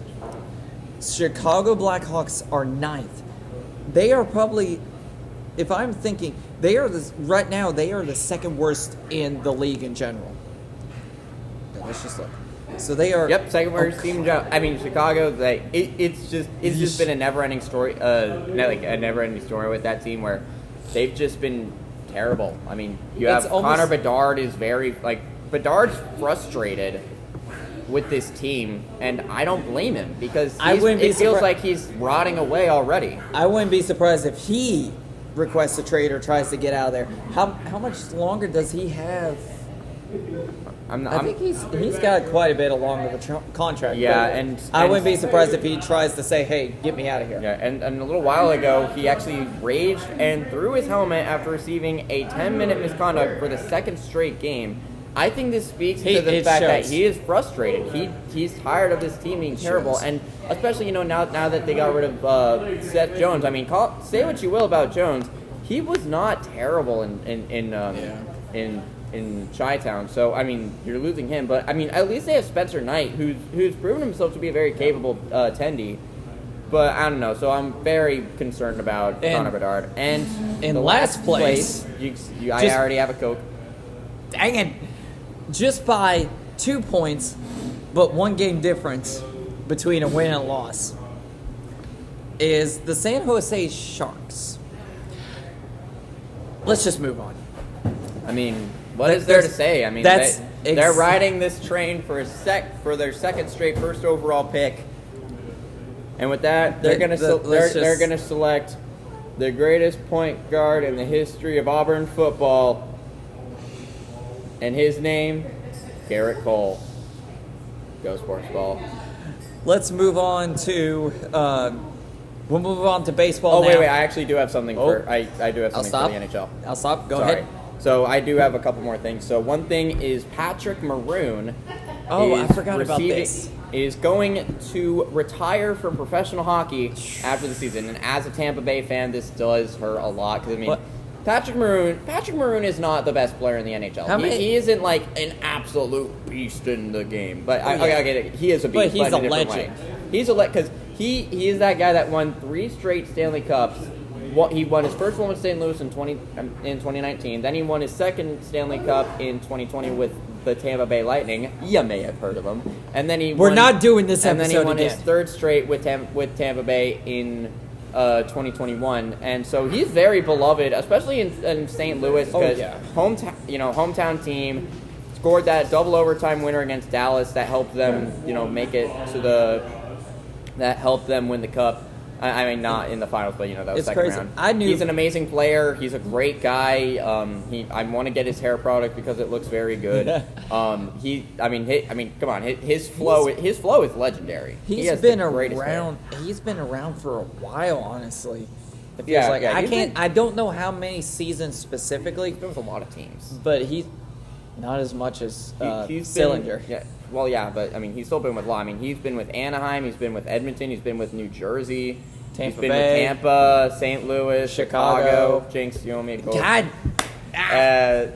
Chicago Blackhawks are 9th. They are probably, if I'm thinking, right now they are the second worst in the league in general. Let's just look. So they are. Yep, second worst team. I mean, Chicago. It's just been a never-ending story. Like a never-ending story with that team where they've just been terrible. I mean, you have Connor Bedard is Bedard's frustrated with this team, and I don't blame him because it feels like he's rotting away already. I wouldn't be surprised if he requests a trade or tries to get out of there. How much longer does he have? I think he's got quite a bit along of a contract. Yeah, and I wouldn't be surprised if he tries to say, "Hey, get me out of here." Yeah, and a little while ago, he actually raged and threw his helmet after receiving a 10-minute misconduct for the second straight game. I think this speaks to the fact that he is frustrated. He's tired of this team being terrible, and especially now that they got rid of Seth Jones. I mean, say what you will about Jones, he was not terrible in Chi-Town. So I mean, you're losing him, but I mean, at least they have Spencer Knight, who's proven himself to be a very capable tendy. But I don't know. So I'm very concerned about Connor Bedard. And in last place, I already have a Coke. Dang it! Just by 2 points, but 1 game difference between a win and a loss, is the San Jose Sharks. let's just move on. I mean, what is there to say? I mean, they're riding this train for their second straight first overall pick, and with that, they're gonna select the greatest point guard in the history of Auburn football, and his name, Garrett Cole. Go Sportsball. Let's move on to. We'll move on to baseball. Oh now. wait! I actually do have something for. I do have something for the NHL. I'll stop. Go Sorry. ahead. So I do have a couple more things. So one thing is Patrick Maroon. I forgot about this. Is going to retire from professional hockey after the season, and as a Tampa Bay fan, this does hurt a lot because I mean, Patrick Maroon is not the best player in the NHL. He isn't like an absolute beast in the game, but I get it. He is a beast, but he's a legend. Way. He's a because he is that guy that won 3 straight Stanley Cups. He won his first one with St. Louis in 2019. Then he won his second Stanley Cup in 2020 with the Tampa Bay Lightning. You may have heard of him. And then we're not doing this episode And then he won again. his third straight with Tampa Bay in 2021. And so he's very beloved, especially in St. Louis because hometown team. Scored that double overtime winner against Dallas that helped them, make it to that helped them win the cup. I mean, not in the finals, but that was second crazy. round. He's an amazing player. He's a great guy. I want to get his hair product because it looks very good. Come on, his flow is legendary. He's been around. He's been around for a while, honestly. It feels like I don't know how many seasons specifically. He's been with a lot of teams, but he's not as much as he's Sillinger. But I mean, he's still been with a lot. I mean, he's been with Anaheim, he's been with Edmonton, he's been with New Jersey, Tampa he's been Bay, with Tampa, St. Louis, Chicago. Jinx, you owe me a goal. God. How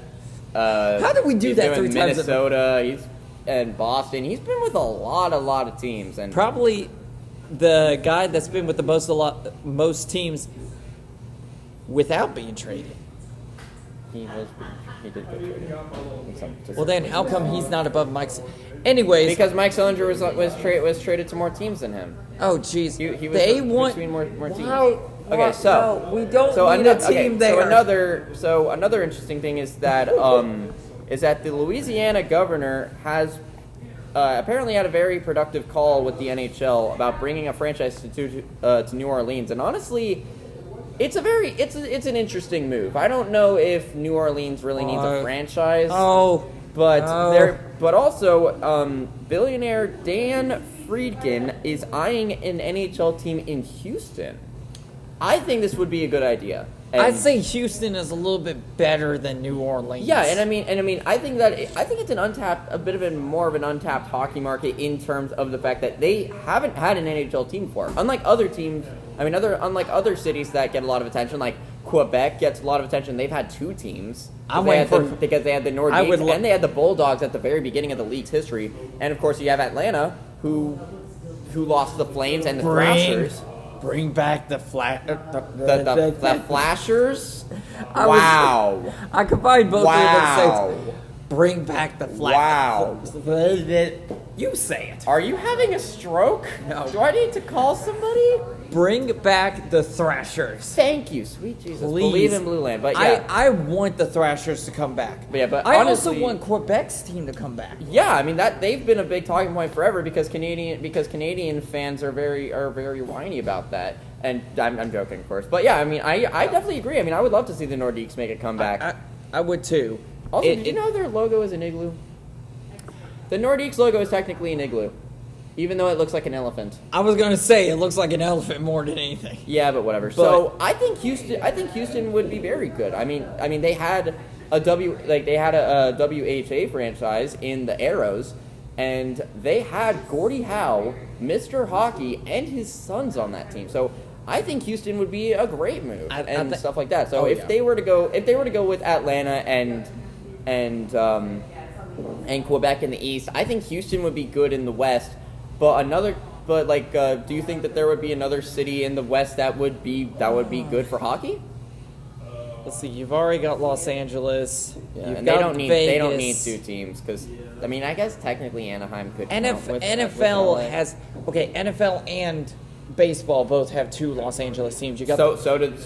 did we do that 3 times? Minnesota, and Boston. He's been with a lot of teams, and probably the guy that's been with the most teams without being traded. He did get traded. Well, then how come he's not above Mike? Anyways, because Mike Sillinger was traded to more teams than him. Oh, jeez. He was between more teams. Okay, so we don't need a team there. So another interesting thing is that the Louisiana governor has apparently had a very productive call with the NHL about bringing a franchise to New Orleans, and honestly. It's an interesting move. I don't know if New Orleans really needs a franchise. But also billionaire Dan Friedkin is eyeing an NHL team in Houston. I think this would be a good idea. I'd say Houston is a little bit better than New Orleans. Yeah, and I mean, I think it's a bit of more of an untapped hockey market in terms of the fact that they haven't had an NHL team before. Unlike other teams, unlike other cities that get a lot of attention, like Quebec gets a lot of attention. They've had 2 teams because they had the Nordiques and they had the Bulldogs at the very beginning of the league's history, and of course you have Atlanta who lost the Flames and the Thrashers. Bring back the the Flashers. Wow! I combined both of them. Say, bring back the Flashers. Wow! You say it. Are you having a stroke? No. Do I need to call somebody? Bring back the Thrashers. Thank you, sweet Jesus. Please. Believe in Blue Land. But yeah, I want the Thrashers to come back. But I honestly, also want Quebec's team to come back. Yeah, I mean that they've been a big talking point forever because Canadian fans are very whiny about that. And I'm joking, of course. But yeah, I mean I definitely agree. I mean I would love to see the Nordiques make a comeback. I would too. Also, did you know their logo is an igloo? The Nordiques logo is technically an igloo, even though it looks like an elephant. I was gonna say it looks like an elephant more than anything. Yeah, but whatever. So I think Houston would be very good. I mean they had a WHA franchise in the Arrows, and they had Gordie Howe, Mr. Hockey, and his sons on that team. So I think Houston would be a great move and stuff like that. So if they were to go with Atlanta and Quebec in the East, I think Houston would be good in the West. Do you think that there would be another city in the West that would be good for hockey? Let's see. You've already got Los Angeles. Yeah, and they don't need 2 teams because I mean I guess technically Anaheim could. NFL has NFL and baseball both have 2 Los Angeles teams. You got so does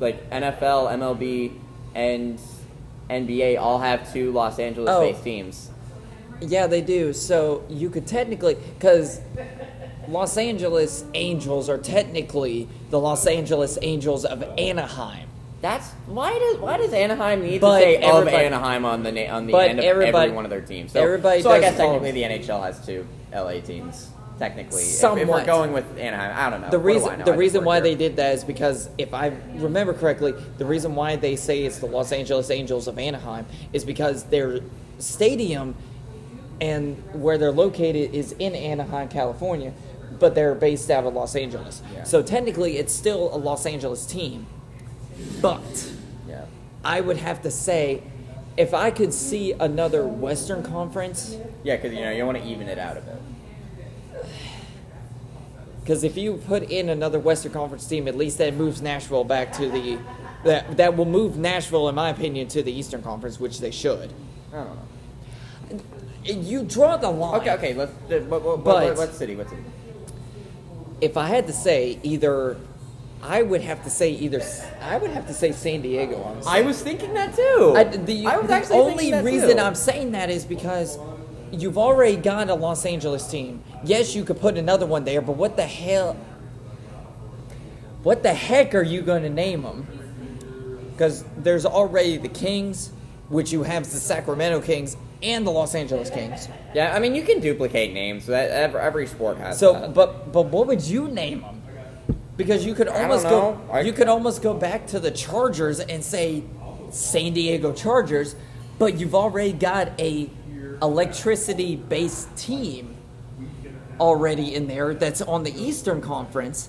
like NFL, MLB, and NBA all have 2 Los Angeles-based teams. Yeah, they do. So you could technically, because Los Angeles Angels are technically the Los Angeles Angels of Anaheim. That's why does Anaheim need But to say of everybody- Anaheim on the but end of everybody- every one of their teams? So, everybody so I does guess call- technically the NHL has 2 LA teams. Technically, if Somewhat. we're going with Anaheim, I don't know. The What do I reason know? the I just reason work why here. they did that is because if I remember correctly, the reason why they say it's the Los Angeles Angels of Anaheim is because their stadium and where they're located is in Anaheim, California, but they're based out of Los Angeles. Yeah. So technically, it's still a Los Angeles team. But Yeah. I would have to say, if I could see another Western Conference, Yeah, because you want to even it out a bit. because if you put in another Western Conference team, at least that moves Nashville back to the that will move Nashville, in my opinion, to the Eastern Conference, which they should. I don't know. You draw the line. Okay. Let's. But- What city? What city? If I had to say I would have to say San Diego. Honestly. I was thinking that too. I was the actually only thinking that reason too. I'm saying that is because you've already got a Los Angeles team. Yes, you could put another one there, but what the hell? What the heck are you going to name them? Because there's already the Kings, which you have the Sacramento Kings and the Los Angeles Kings. Yeah, I mean you can duplicate names. That every sport has. So, that. but what would you name them? Because you could almost know. you could almost go back to the Chargers and say San Diego Chargers, but you've already got a electricity-based team already in there that's on the Eastern Conference.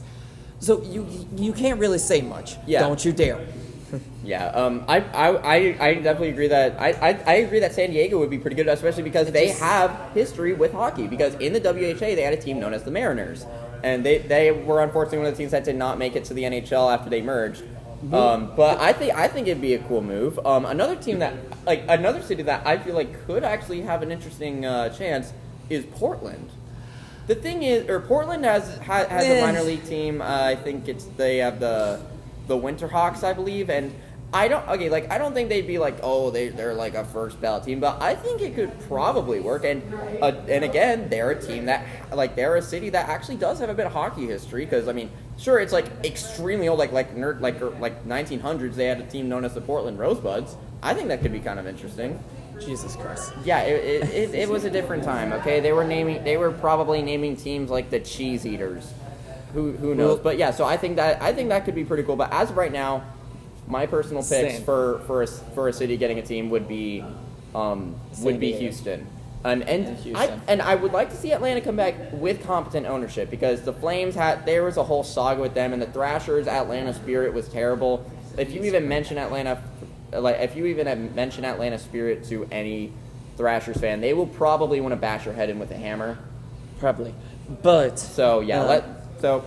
So you can't really say much. Yeah. Don't you dare. Yeah, I definitely agree that I agree that San Diego would be pretty good, especially because they have history with hockey. Because in the WHA they had a team known as the Mariners, and they were unfortunately one of the teams that did not make it to the NHL after they merged. But I think it'd be a cool move. Another team that another city that I feel like could actually have an interesting chance is Portland. The thing is, Portland has a minor league team. I think they have the Winterhawks, I believe, and I don't think they'd be like, oh, they're like a first ballot team, but I think it could probably work. And again, they're a team that they're a city that actually does have a bit of hockey history. Because I mean, sure, it's like extremely old, like 1900s. They had a team known as the Portland Rosebuds. I think that could be kind of interesting. Jesus Christ. Yeah, it was a different time. Okay, they were probably naming teams like the Cheese Eaters. Who knows? But yeah, so I think that could be pretty cool. But as of right now, my personal picks Same. for a city getting a team would be Houston. And Houston. I would like to see Atlanta come back with competent ownership, because the Flames there was a whole saga with them, and the Thrashers' Atlanta Spirit was terrible. If you even mention Atlanta Spirit to any Thrashers fan, they will probably want to bash your head in with a hammer. Probably. But So yeah, we'll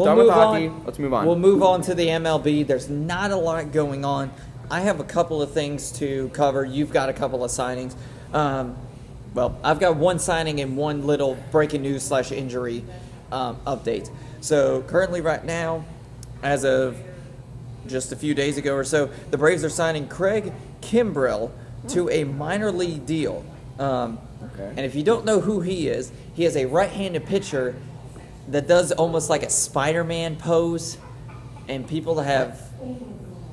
done with move hockey. on. Let's move on. We'll move on to the MLB. There's not a lot going on. I have a couple of things to cover. You've got a couple of signings. Well, I've got one signing and one little breaking news / injury update. So currently right now, as of just a few days ago or so, the Braves are signing Craig Kimbrell to a minor league deal. And if you don't know who he is a right-handed pitcher that does almost like a Spider-Man pose, and people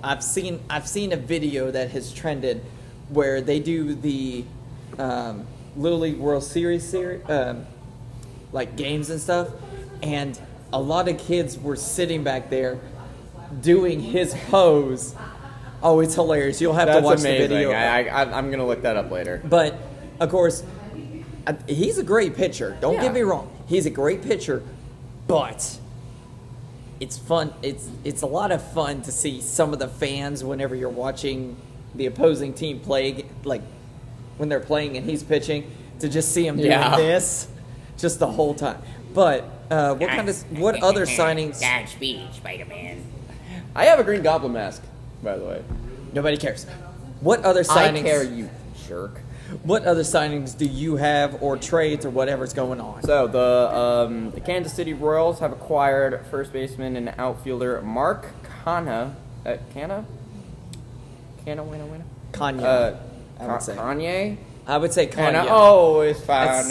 I've seen a video that has trended where they do the Little League World Series like games and stuff, and a lot of kids were sitting back there doing his pose. Oh, it's hilarious. You'll have to watch amazing. the video. I'm gonna look that up later. But of course, he's a great pitcher. Don't Yeah. get me wrong. He's a great pitcher, but it's fun. It's a lot of fun to see some of the fans whenever you're watching the opposing team play, like when they're playing and he's pitching, to just see him doing this just the whole time. But what other signings? Godspeed, Spider-Man. I have a Green Goblin mask, by the way. Nobody cares. What other signings? I care, you jerk. What other signings do you have, or trades, or whatever's going on? So the Kansas City Royals have acquired first baseman and outfielder Mark Canha Canna winner. Kanye. I would say. Kanye. I would say And I Kanye. always find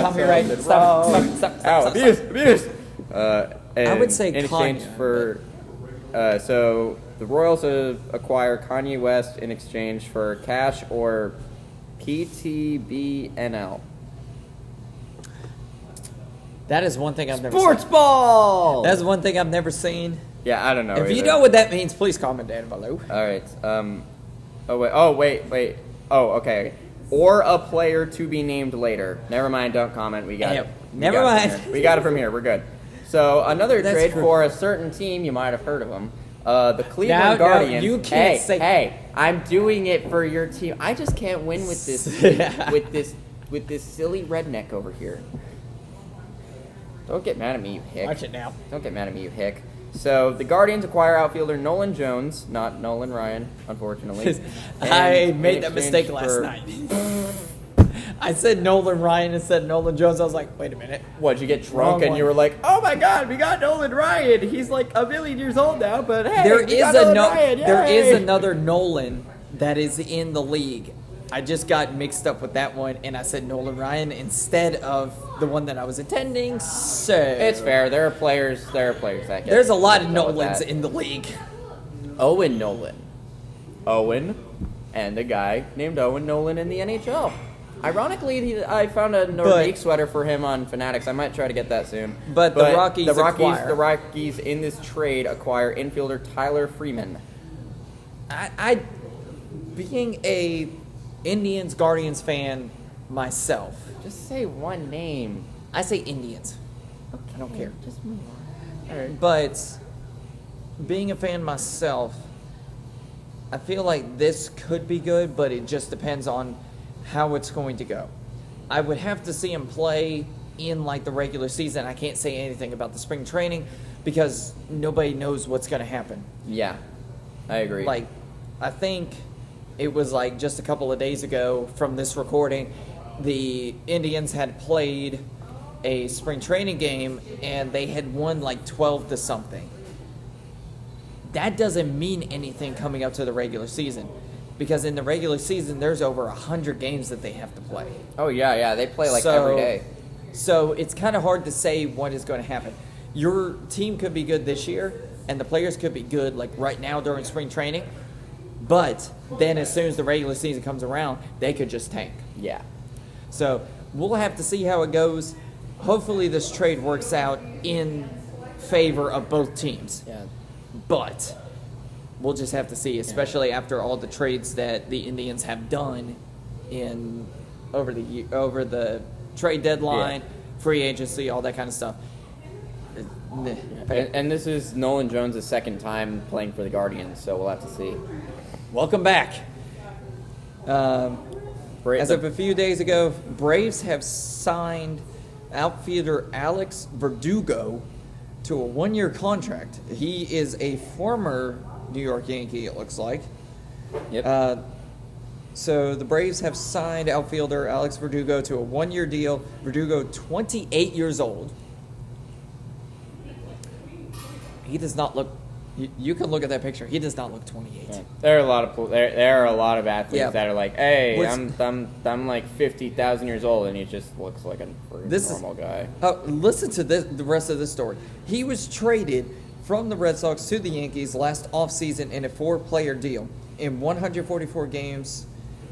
Copyright. something Stop, wrong. stop. Abuse. I would say in exchange Kanye. for, so the Royals acquire Kanye West in exchange for cash or PTBNL. That is one thing I've never seen. Sportsball. That's one thing I've never seen. Yeah, I don't know. If you either. know what that means, please comment down below. All right. Oh wait. Oh, okay. Or a player to be named later. Never mind. Don't comment. We got it. Never mind. We got it from here. We're good. So another That's trade true. for a certain team. You might have heard of them. The Cleveland Now, Guardians. you can't say. Hey, I'm doing it for your team. I just can't win with this. with this silly redneck over here. Don't get mad at me, you hick. Watch it now. Don't get mad at me, you hick. So the Guardians acquire outfielder Nolan Jones, not Nolan Ryan, unfortunately. I And made in that exchange mistake last for- night. I said Nolan Ryan instead of Nolan Jones. I was like, wait a minute. What, you get drunk Wrong and one. you were like, oh my god, we got Nolan Ryan. He's like a million years old now, but hey, There we is got Nolan Ryan. there Yay!" is another Nolan that is in the league. I just got mixed up with that one, and I said Nolan Ryan instead of the one that I was intending. So It's fair. There are players that get There's a lot of upset with Nolans that. in the league. Owen Nolan. Owen and a guy named Owen Nolan in the NHL. Ironically, I found a Nordique sweater for him on Fanatics. I might try to get that soon. But the Rockies acquire. The Rockies in this trade acquire infielder Tyler Freeman. I being a Indians Guardians fan myself, Just say one name. I say Indians. Okay, I don't care. Just move on. All right. But being a fan myself, I feel like this could be good, but it just depends on how it's going to go. I would have to see him play in like the regular season. I can't say anything about the spring training because nobody knows what's going to happen. Yeah, I agree. Like, I think it was like just a couple of days ago from this recording, the Indians had played a spring training game and they had won like 12 to something. That doesn't mean anything coming up to the regular season because in the regular season there's over 100 games that they have to play. Oh yeah, they play like every day. So it's kind of hard to say what is going to happen. Your team could be good this year and the players could be good like right now during spring training. But then as soon as the regular season comes around, they could just tank. Yeah. So we'll have to see how it goes. Hopefully this trade works out in favor of both teams. Yeah. But we'll just have to see, especially after all the trades that the Indians have done over the trade deadline, free agency, all that kind of stuff. And this is Nolan Jones' second time playing for the Guardians, so we'll have to see. Welcome back. As of a few days ago, Braves have signed outfielder Alex Verdugo to a one-year contract. He is a former New York Yankee, it looks like. Yep. So the Braves have signed outfielder Alex Verdugo to a one-year deal. Verdugo, 28 years old. He does not look. You can look at that picture. He does not look 28. Yeah. There are a lot of athletes that are like, hey, I'm like 50,000 years old, and he just looks like a normal guy. Listen to the rest of this story. He was traded from the Red Sox to the Yankees last offseason in a 4-player deal. In 144 games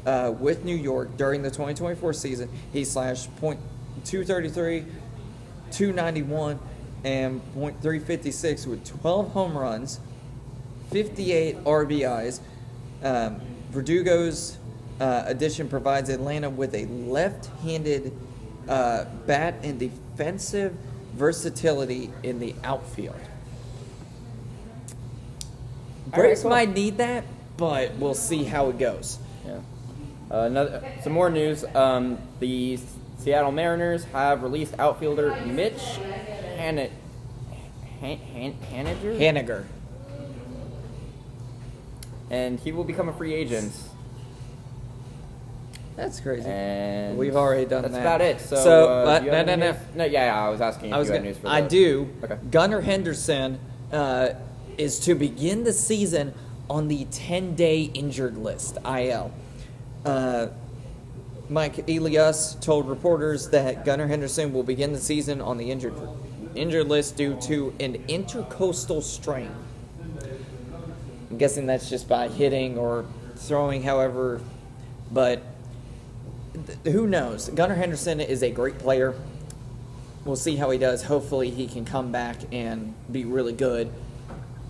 with New York during the 2024 season, he slashed .233, .291, and .356 with 12 home runs, 58 RBIs. Verdugo's addition provides Atlanta with a left-handed bat and defensive versatility in the outfield. Braves might need that, but we'll see how it goes. Yeah. Some more news. The Seattle Mariners have released outfielder Mitch Haniger. And he will become a free agent. That's crazy. And we've already done that. That's about it. So do you have any news? No, yeah, I was asking if you had news for that. I do. Okay. Gunnar Henderson is to begin the season on the 10-day injured list, IL. Mike Elias told reporters that Gunnar Henderson will begin the season on the injured list due to an intercostal strain. I'm guessing that's just by hitting or throwing, however, but who knows? Gunnar Henderson is a great player. We'll see how he does. Hopefully he can come back and be really good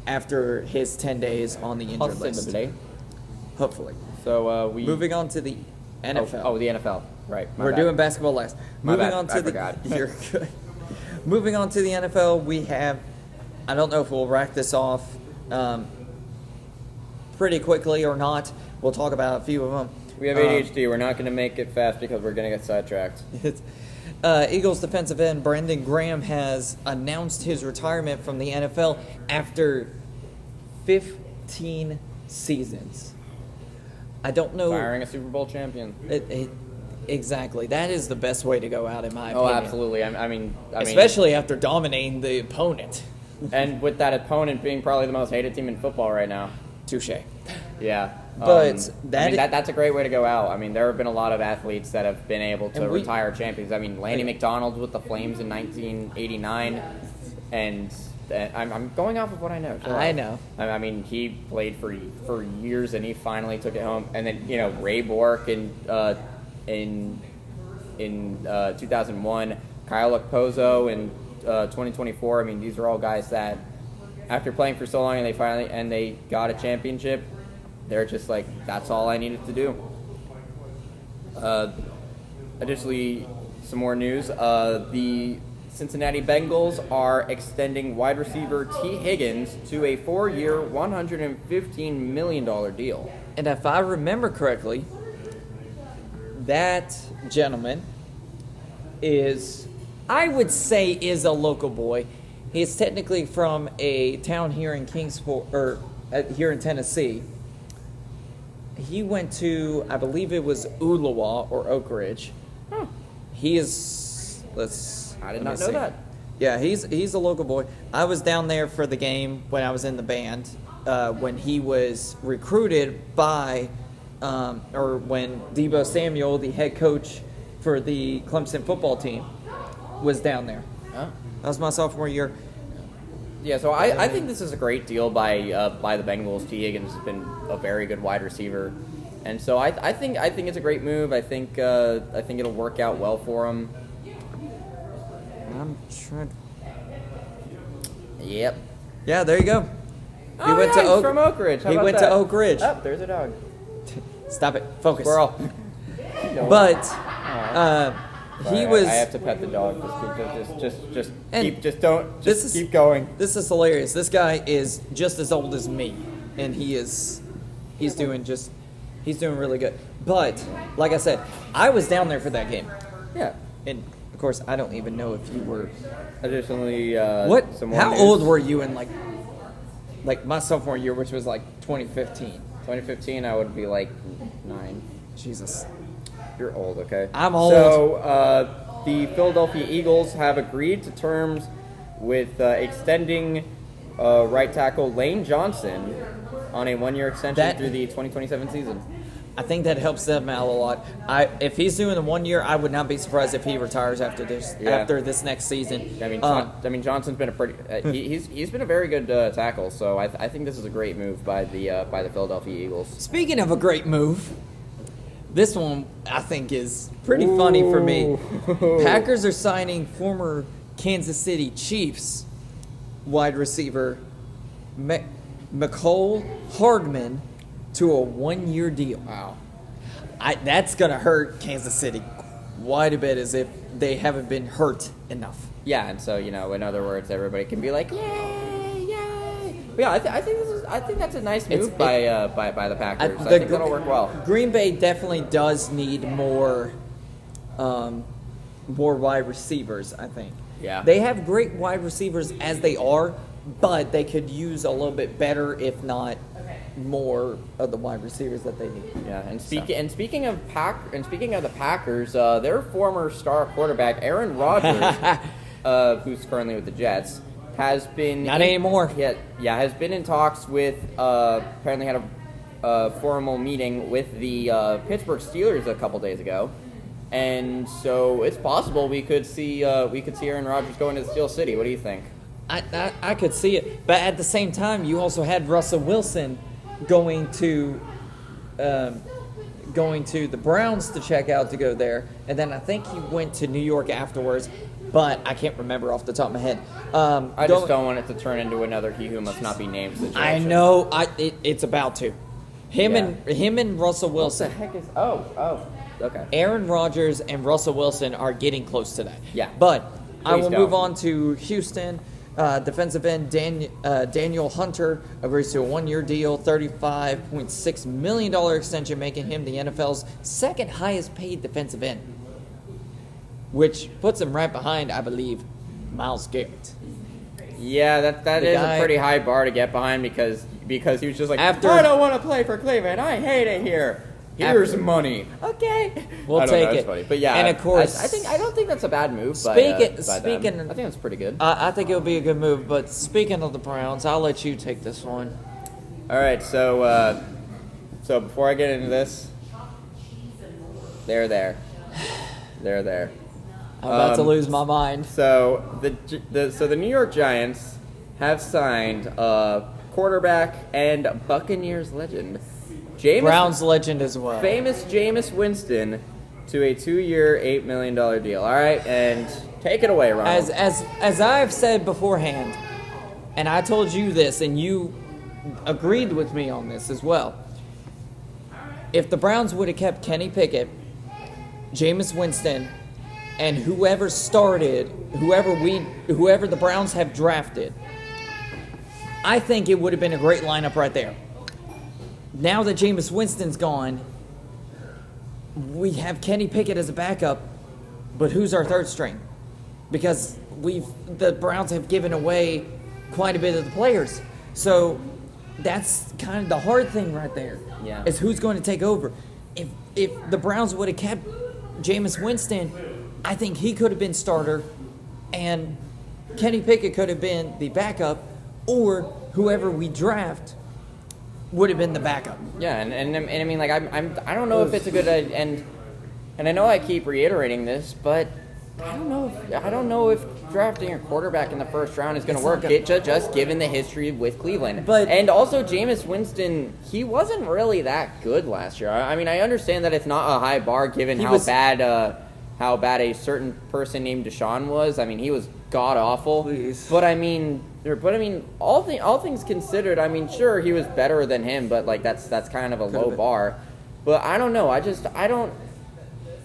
after his 10 days on the injured list. Hopefully. So moving on to the NFL. Oh, the NFL. Right. We're doing basketball last. Moving on to you're good. Moving on to the NFL, we have, I don't know if we'll rack this off pretty quickly or not. We'll talk about a few of them. We have ADHD. We're not going to make it fast because we're going to get sidetracked. Eagles defensive end Brandon Graham has announced his retirement from the NFL after 15 seasons. I don't know. Firing a Super Bowl champion. Exactly. That is the best way to go out, in my opinion. Oh, absolutely. I mean, especially after dominating the opponent. And with that opponent being probably the most hated team in football right now. Touche. Yeah. But that's a great way to go out. I mean, there have been a lot of athletes that have been able to retire champions. I mean, Lanny McDonald with the Flames in 1989, and I'm going off of what I know. I know. I mean, he played for years, and he finally took it home. And then Ray Bork in 2001, Kyle Okposo in 2024. I mean, these are all guys that, after playing for so long and they got a championship, they're just like, that's all I needed to do. Additionally, some more news. The Cincinnati Bengals are extending wide receiver T. Higgins to a 4-year, $115 million deal. And if I remember correctly, that gentleman I would say is a local boy. He is technically from a town here in here in Tennessee. He went to, I believe it was Ooltewah or Oak Ridge. Huh. He is, I did not know that. Yeah, he's a local boy. I was down there for the game when I was in the band, when he was recruited by, or when Deebo Samuel, the head coach for the Clemson football team, was down there. Huh? That was my sophomore year. Yeah, so I think this is a great deal by the Bengals. T. Higgins has been a very good wide receiver, and so I think it's a great move. I think it'll work out well for him. I'm trying. Yep. Yeah, there you go. He went to from Oak Ridge. He went to Oak Ridge. Oh, there's a dog. Stop it. Focus. Squirrel. But he was. I have to pet the dog. Keep going. This is hilarious. This guy is just as old as me, and he's doing really good. But like I said, I was down there for that game. Yeah. And of course, I don't even know if you were. Additionally, what? How old were you in like my sophomore year, which was like 2015? 2015, I would be like 9. Jesus. You're old, okay? I'm old. So, the Philadelphia Eagles have agreed to terms with extending right tackle Lane Johnson on a 1-year extension through the 2027 season. I think that helps them out a lot. If he's doing the 1 year, I would not be surprised if he retires after this next season. I mean, Johnson's been a pretty he's been a very good tackle. So I think this is a great move by the Philadelphia Eagles. Speaking of a great move, this one I think is pretty funny for me. Packers are signing former Kansas City Chiefs wide receiver Mecole Hardman to a 1-year deal. Wow. That's going to hurt Kansas City quite a bit, as if they haven't been hurt enough. Yeah, and so, in other words, everybody can be like, yay, yay. But yeah, I think that's a nice move by the Packers. I think that'll work well. Green Bay definitely does need more wide receivers, I think. Yeah. They have great wide receivers as they are, but they could use a little bit better, if not more, of the wide receivers that they need. Yeah, and speaking of the Packers, their former star quarterback Aaron Rodgers, who's currently with the Jets, has been Not anymore. Yeah, has been in talks with. Apparently had a formal meeting with the Pittsburgh Steelers a couple days ago, and so it's possible we could see Aaron Rodgers going to the Steel City. What do you think? I could see it, but at the same time, you also had Russell Wilson going to the Browns to check out to go there, and then I think he went to New York afterwards, but I can't remember off the top of my head. I just don't want it to turn into another he who must not be named situation. I know, it's about to. Him and Russell Wilson. What the heck is? Oh, okay. Aaron Rodgers and Russell Wilson are getting close to that. Yeah. But I will don't. move on to Houston. Defensive end Daniel Hunter agrees to a one-year deal, $35.6 million extension, making him the NFL's second highest paid defensive end, which puts him right behind, I believe, Myles Garrett. Yeah, that is a pretty high bar to get behind because he was just like, I don't want to play for Cleveland. I hate it here. Here's money. Okay, we'll take it. Funny. But yeah, and of course, I don't think that's a bad move. Speaking, I think that's pretty good. I think it'll be a good move. But speaking of the Browns, I'll let you take this one. All right, so before I get into this, they're there. I'm about to lose my mind. So the New York Giants have signed a quarterback and Buccaneers legend, Browns legend as well, famous Jameis Winston, to a 2-year, $8 million deal. All right, and take it away, Ronald. As I've said beforehand, and I told you this, and you agreed with me on this as well. If the Browns would have kept Kenny Pickett, Jameis Winston, and whoever the Browns have drafted, I think it would have been a great lineup right there. Now that Jameis Winston's gone, we have Kenny Pickett as a backup, but who's our third string? Because the Browns have given away quite a bit of the players. So that's kind of the hard thing right there. Yeah. Is who's going to take over. If the Browns would have kept Jameis Winston, I think he could have been starter, and Kenny Pickett could have been the backup, or whoever we draft would have been the backup. Yeah, and I mean, like, I don't know if it's a good and I know I keep reiterating this, but I don't know if drafting a quarterback in the first round is going to work. Just given the history with Cleveland, and also Jameis Winston, he wasn't really that good last year. I mean, I understand that it's not a high bar given how bad a certain person named Deshaun was. I mean, he was god awful. Please. But I mean, all things considered, I mean, sure, he was better than him, but like that's kind of a low bar. But I don't know. I don't.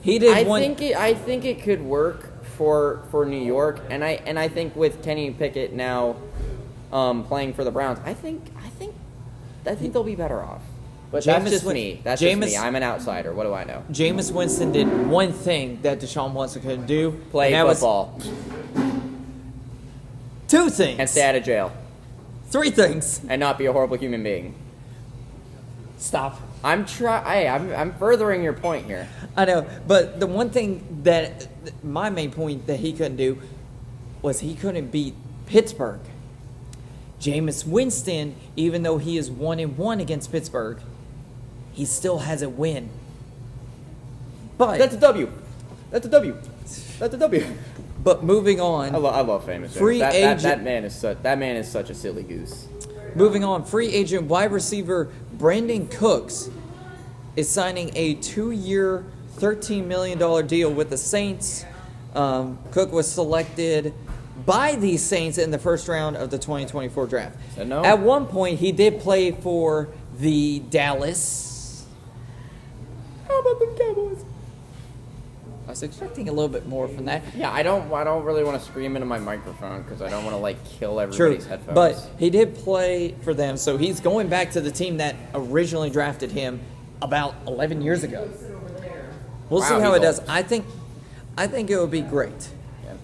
He did. I think it could work for New York, and I think with Kenny Pickett now playing for the Browns, I think they'll be better off. But that's just me. That's just me. I'm an outsider. What do I know? Jameis Winston did one thing that Deshaun Watson couldn't do. Play football. 2 things. And stay out of jail. 3 things. And not be a horrible human being. Stop. I'm furthering your point here. I know, but the one thing that my main point that he couldn't do was he couldn't beat Pittsburgh. Jameis Winston, even though he is 1-1 against Pittsburgh, he still has a win. But that's a W. That's a W. But moving on, I love famous free Jameis. agent. That man is such a silly goose. Moving on, free agent wide receiver Brandon Cooks is signing a 2-year, $13 million deal with the Saints. Cook was selected by the Saints in the first round of the 2024 draft. No. At one point, he did play for the Dallas. How about the Cowboys? I was expecting a little bit more from that. Yeah, I don't really want to scream into my microphone because I don't want to like kill everybody's headphones. But he did play for them, so he's going back to the team that originally drafted him about 11 years ago. We'll see how it does. I think it will be great. Yeah.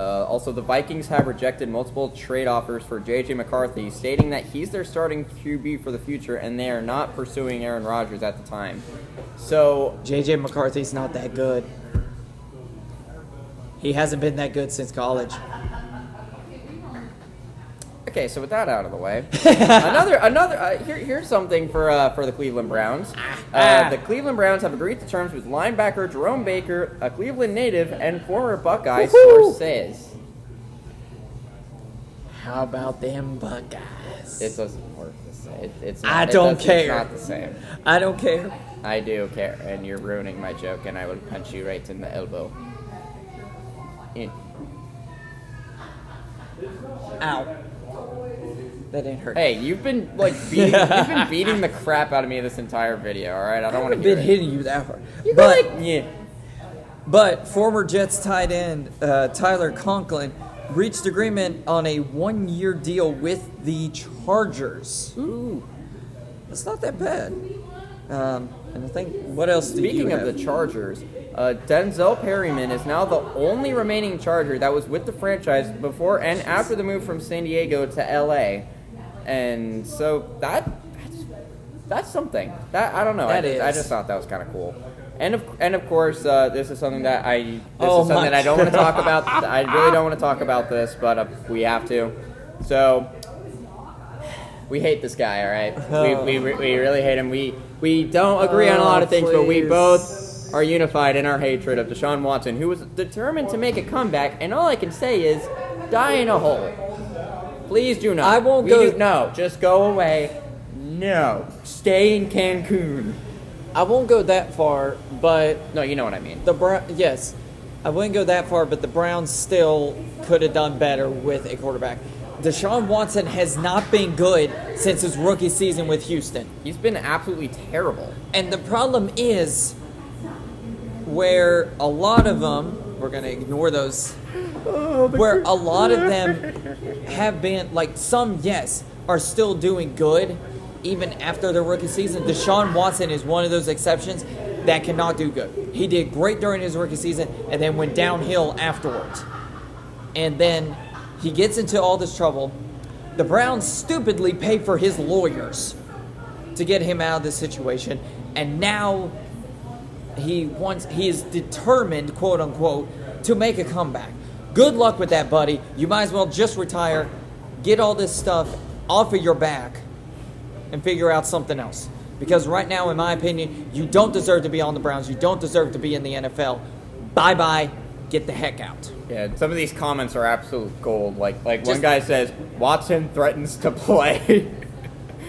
Also, the Vikings have rejected multiple trade offers for J.J. McCarthy, stating that he's their starting QB for the future, and they are not pursuing Aaron Rodgers at the time. So J.J. McCarthy's not that good. He hasn't been that good since college. Okay, so with that out of the way, here's something for the Cleveland Browns. The Cleveland Browns have agreed to terms with linebacker Jerome Baker, a Cleveland native and former Buckeye. Source says. How about them Buckeyes? It doesn't work the same. It's not, I don't care. It's not the same. I don't care. I do care, and you're ruining my joke, and I will punch you right in the elbow. Ow. That didn't hurt. Hey, you've been beating the crap out of me this entire video. All right, I don't want to been hear it. hitting you that hard. Yeah. But former Jets tight end Tyler Conklin reached agreement on a 1-year deal with the Chargers. Ooh, that's not that bad. And I think, what else do you have? Speaking of the Chargers, Denzel Perryman is now the only remaining Charger that was with the franchise before and after the move from San Diego to LA. And so that's something. That I don't know. I just thought that was kind of cool. And of course, this is something that I don't want to talk about. I really don't want to talk about this, but we have to. So we hate this guy, all right? We really hate him. We don't agree on a lot of things, but we both are unified in our hatred of Deshaun Watson, who was determined to make a comeback. And all I can say is, die in a hole. Please do not. I won't go. No, just go away. No, stay in Cancun. I won't go that far, but No, you know what I mean. yes, I wouldn't go that far, but the Browns still could have done better with a quarterback. Deshaun Watson has not been good since his rookie season with Houston. He's been absolutely terrible. And the problem is where a lot of them, we're going to ignore those, where a lot of them have been, like some, yes, are still doing good even after their rookie season. Deshaun Watson is one of those exceptions that cannot do good. He did great during his rookie season and then went downhill afterwards. And then he gets into all this trouble. The Browns stupidly pay for his lawyers to get him out of this situation. And now he is determined, quote unquote, to make a comeback. Good luck with that, buddy. You might as well just retire, get all this stuff off of your back, and figure out something else. Because right now, in my opinion, you don't deserve to be on the Browns. You don't deserve to be in the NFL. Bye-bye. Get the heck out. Yeah, some of these comments are absolute gold. Like one guy says, Watson threatens to play.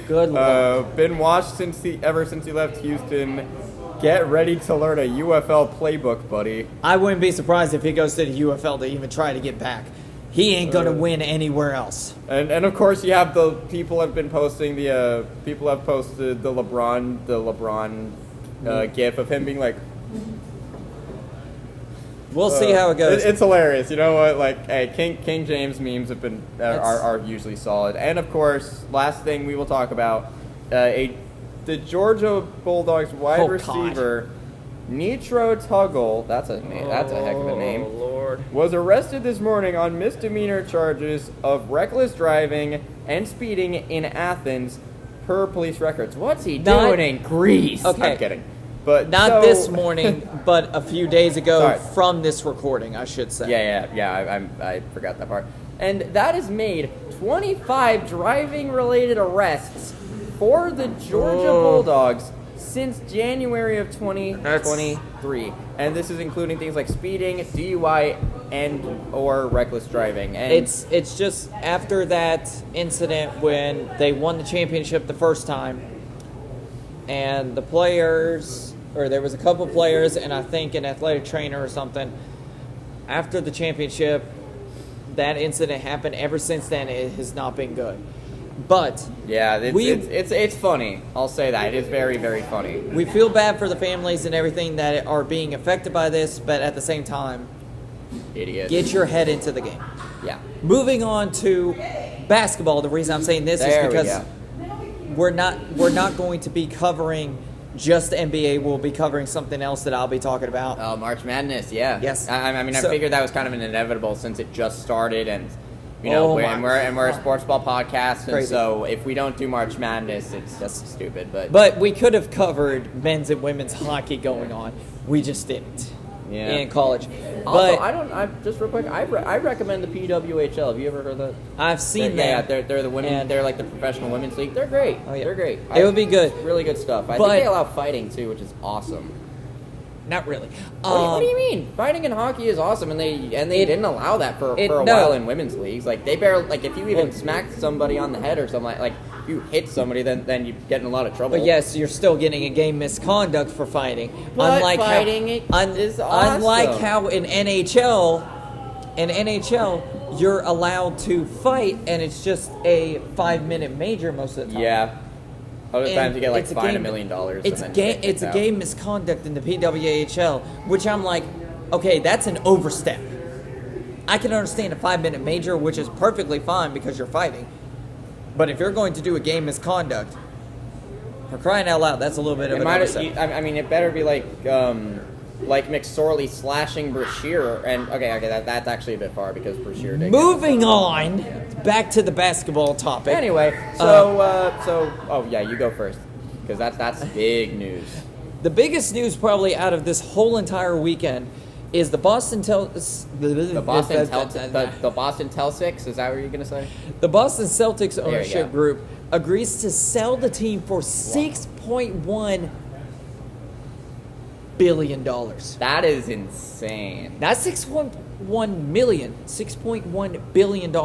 Good luck. Been watched ever since he left Houston. Get ready to learn a UFL playbook, buddy. I wouldn't be surprised if he goes to the UFL to even try to get back. He ain't gonna win anywhere else. And of course you have the people have been posting the people have posted the LeBron gif of him being like. We'll see how it goes. It's hilarious. You know what? Like, hey, King James memes have been are usually solid. And of course, last thing we will talk about, the Georgia Bulldogs wide receiver. Nitro Tuggle, that's a heck of a name. Oh, Lord. Was arrested this morning on misdemeanor charges of reckless driving and speeding in Athens per police records. What's he doing in Greece? Okay. I'm kidding. But Not this morning, but a few days ago. Sorry. From this recording, I should say. Yeah, I forgot that part. And that has made 25 driving-related arrests for the Georgia Bulldogs since January of 2023, and this is including things like speeding, DUI, and/or reckless driving. And it's just after that incident when they won the championship the first time, and the players, or there was a couple players, and I think an athletic trainer or something. After the championship, that incident happened. Ever since then, it has not been good. But yeah, it's funny. I'll say that. It is very, very funny. We feel bad for the families and everything that are being affected by this, but at the same time, idiots. Get your head into the game. Yeah. Moving on to basketball. The reason I'm saying this is because we're not going to be covering just NBA. We'll be covering something else that I'll be talking about. Oh, March Madness. Yeah. Yes. I figured that was kind of an inevitable since it just started and. You know, we're a Sportsball podcast, and so if we don't do March Madness, it's just stupid. But we could have covered men's and women's hockey going on. We just didn't. in college. Also, But I just real quick. I recommend the PWHL. Have you ever heard of that? I've seen Yeah, that. they're the women. And- they're like the professional women's league. They're great. Oh, yeah. They're great. It would be good. Really good stuff. I But- think they allow fighting too, which is awesome. Not really. What do you mean? Fighting in hockey is awesome, and they didn't allow that for a no. while in women's leagues. Like they barely if you even smacked somebody on the head or something like if you hit somebody, then you get in a lot of trouble. But yes, you're still getting a game misconduct for fighting. But fighting is awesome. Unlike how in NHL, you're allowed to fight, and it's just a 5-minute major most of the time. Yeah. Other And times you get it's a fined game- $1 million. It's and then it's a game misconduct in the PWHL, which I'm like, okay, that's an overstep. I can understand a 5-minute major, which is perfectly fine because you're fighting. But if you're going to do a game misconduct, for crying out loud, that's a little bit of an overstep. I mean, it better be like McSorley slashing Brashear, and that's actually a bit far because Brashear did. Moving on, back to the basketball topic. Anyway, oh yeah, you go first because that's big news. The biggest news probably out of this whole entire weekend is the Boston The Boston Celtics, is that what you're gonna say? The Boston Celtics you ownership go. group agrees to sell the team for $6.1 billion. That is insane. Not 6.1 million, $6.1 billion.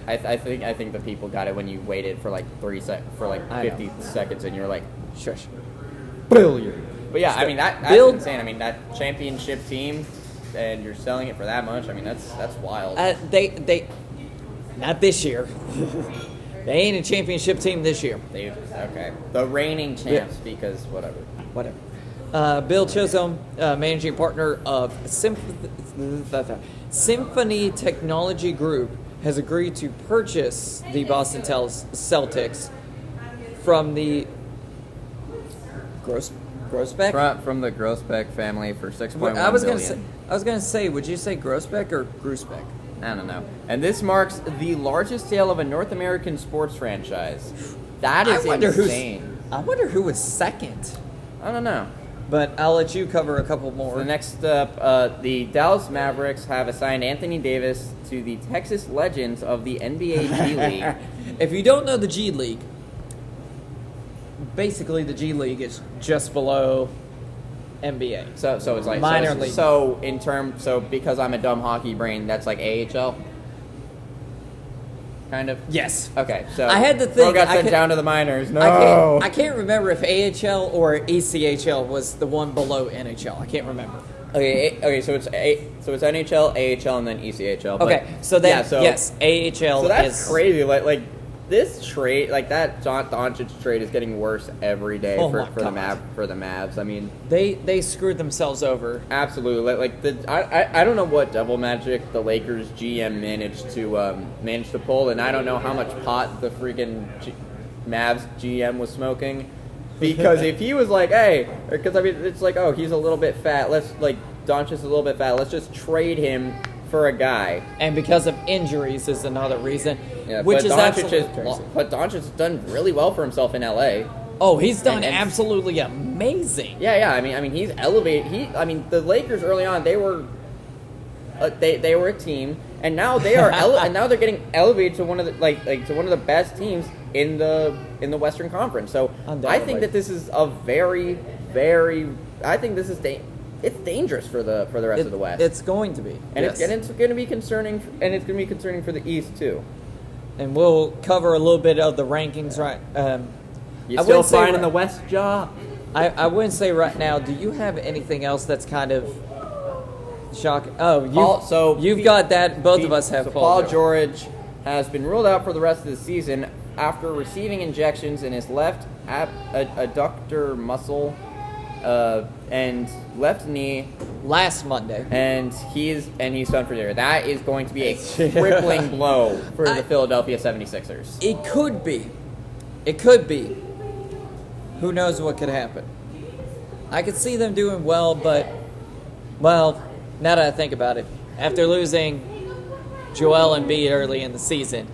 I think the people got it when you waited for like 50 seconds and you're like, Shush. billion. But yeah, I mean that's Build- insane. I mean that championship team, and you're selling it for that much. I mean that's wild. They not this year. They ain't a championship team this year. Okay, the reigning champs because whatever. Whatever. Bill Chisholm, managing partner of Symphony Technology Group, has agreed to purchase the Boston Celtics from the Grossbeck. From the Grossbeck family for $6.1 I was billion. gonna say, would you say Grossbeck or Grousbeck? I don't know. And this marks the largest sale of a North American sports franchise. That is insane. I wonder who was second. I don't know. But I'll let you cover a couple more. So the next up, the Dallas Mavericks have assigned Anthony Davis to the Texas Legends of the NBA G League. If you don't know the G League, basically the G League is just below NBA. So it's like minor league. So because I'm a dumb hockey brain, that's like AHL. Kind of. Yes. Okay. So I had to think. Got sent down to the minors. No. I can't remember if AHL or ECHL was the one below NHL. I can't remember. Okay. So it's NHL, AHL, and then ECHL. But Okay. So then, yeah, yes, AHL So that's is crazy. Like this trade, like that Doncic trade, is getting worse every day Oh for my the God. Mavs. I mean, they screwed themselves over. absolutely. I don't know what devil magic the Lakers GM managed to pull, and I don't know how much pot the freaking Mavs GM was smoking, because if he was like, hey, because I mean it's like, oh, he's a little bit fat. Doncic's a little bit fat. Let's just trade him for a guy. And because of injuries is another reason, Yeah, which but is absolutely crazy. But Doncic has done really well for himself in LA. Oh, he's done and- absolutely amazing. Yeah. I mean, he's elevated. The Lakers early on, they were a team, and now they are and now they're getting elevated to one of the to one of the best teams in the Western Conference. So I think that this is a very, very. I think this is it's dangerous for the rest of the West. It's going to be, and yes. it's going to be concerning, and it's going to be concerning for the East too. And we'll cover a little bit of the rankings, right? You I still wouldn't say finding right- the West jaw? I wouldn't say right now. Do you have anything else that's kind of shocking? Oh, you've got that. Both of us have. So Paul George has been ruled out for the rest of the season after receiving injections in his left adductor muscle and left knee last Monday. and he's done for the year. That is going to be a crippling blow for the Philadelphia 76ers. It could be. It could be. Who knows what could happen? I could see them doing well, but now that I think about it, after losing Joel Embiid early in the season,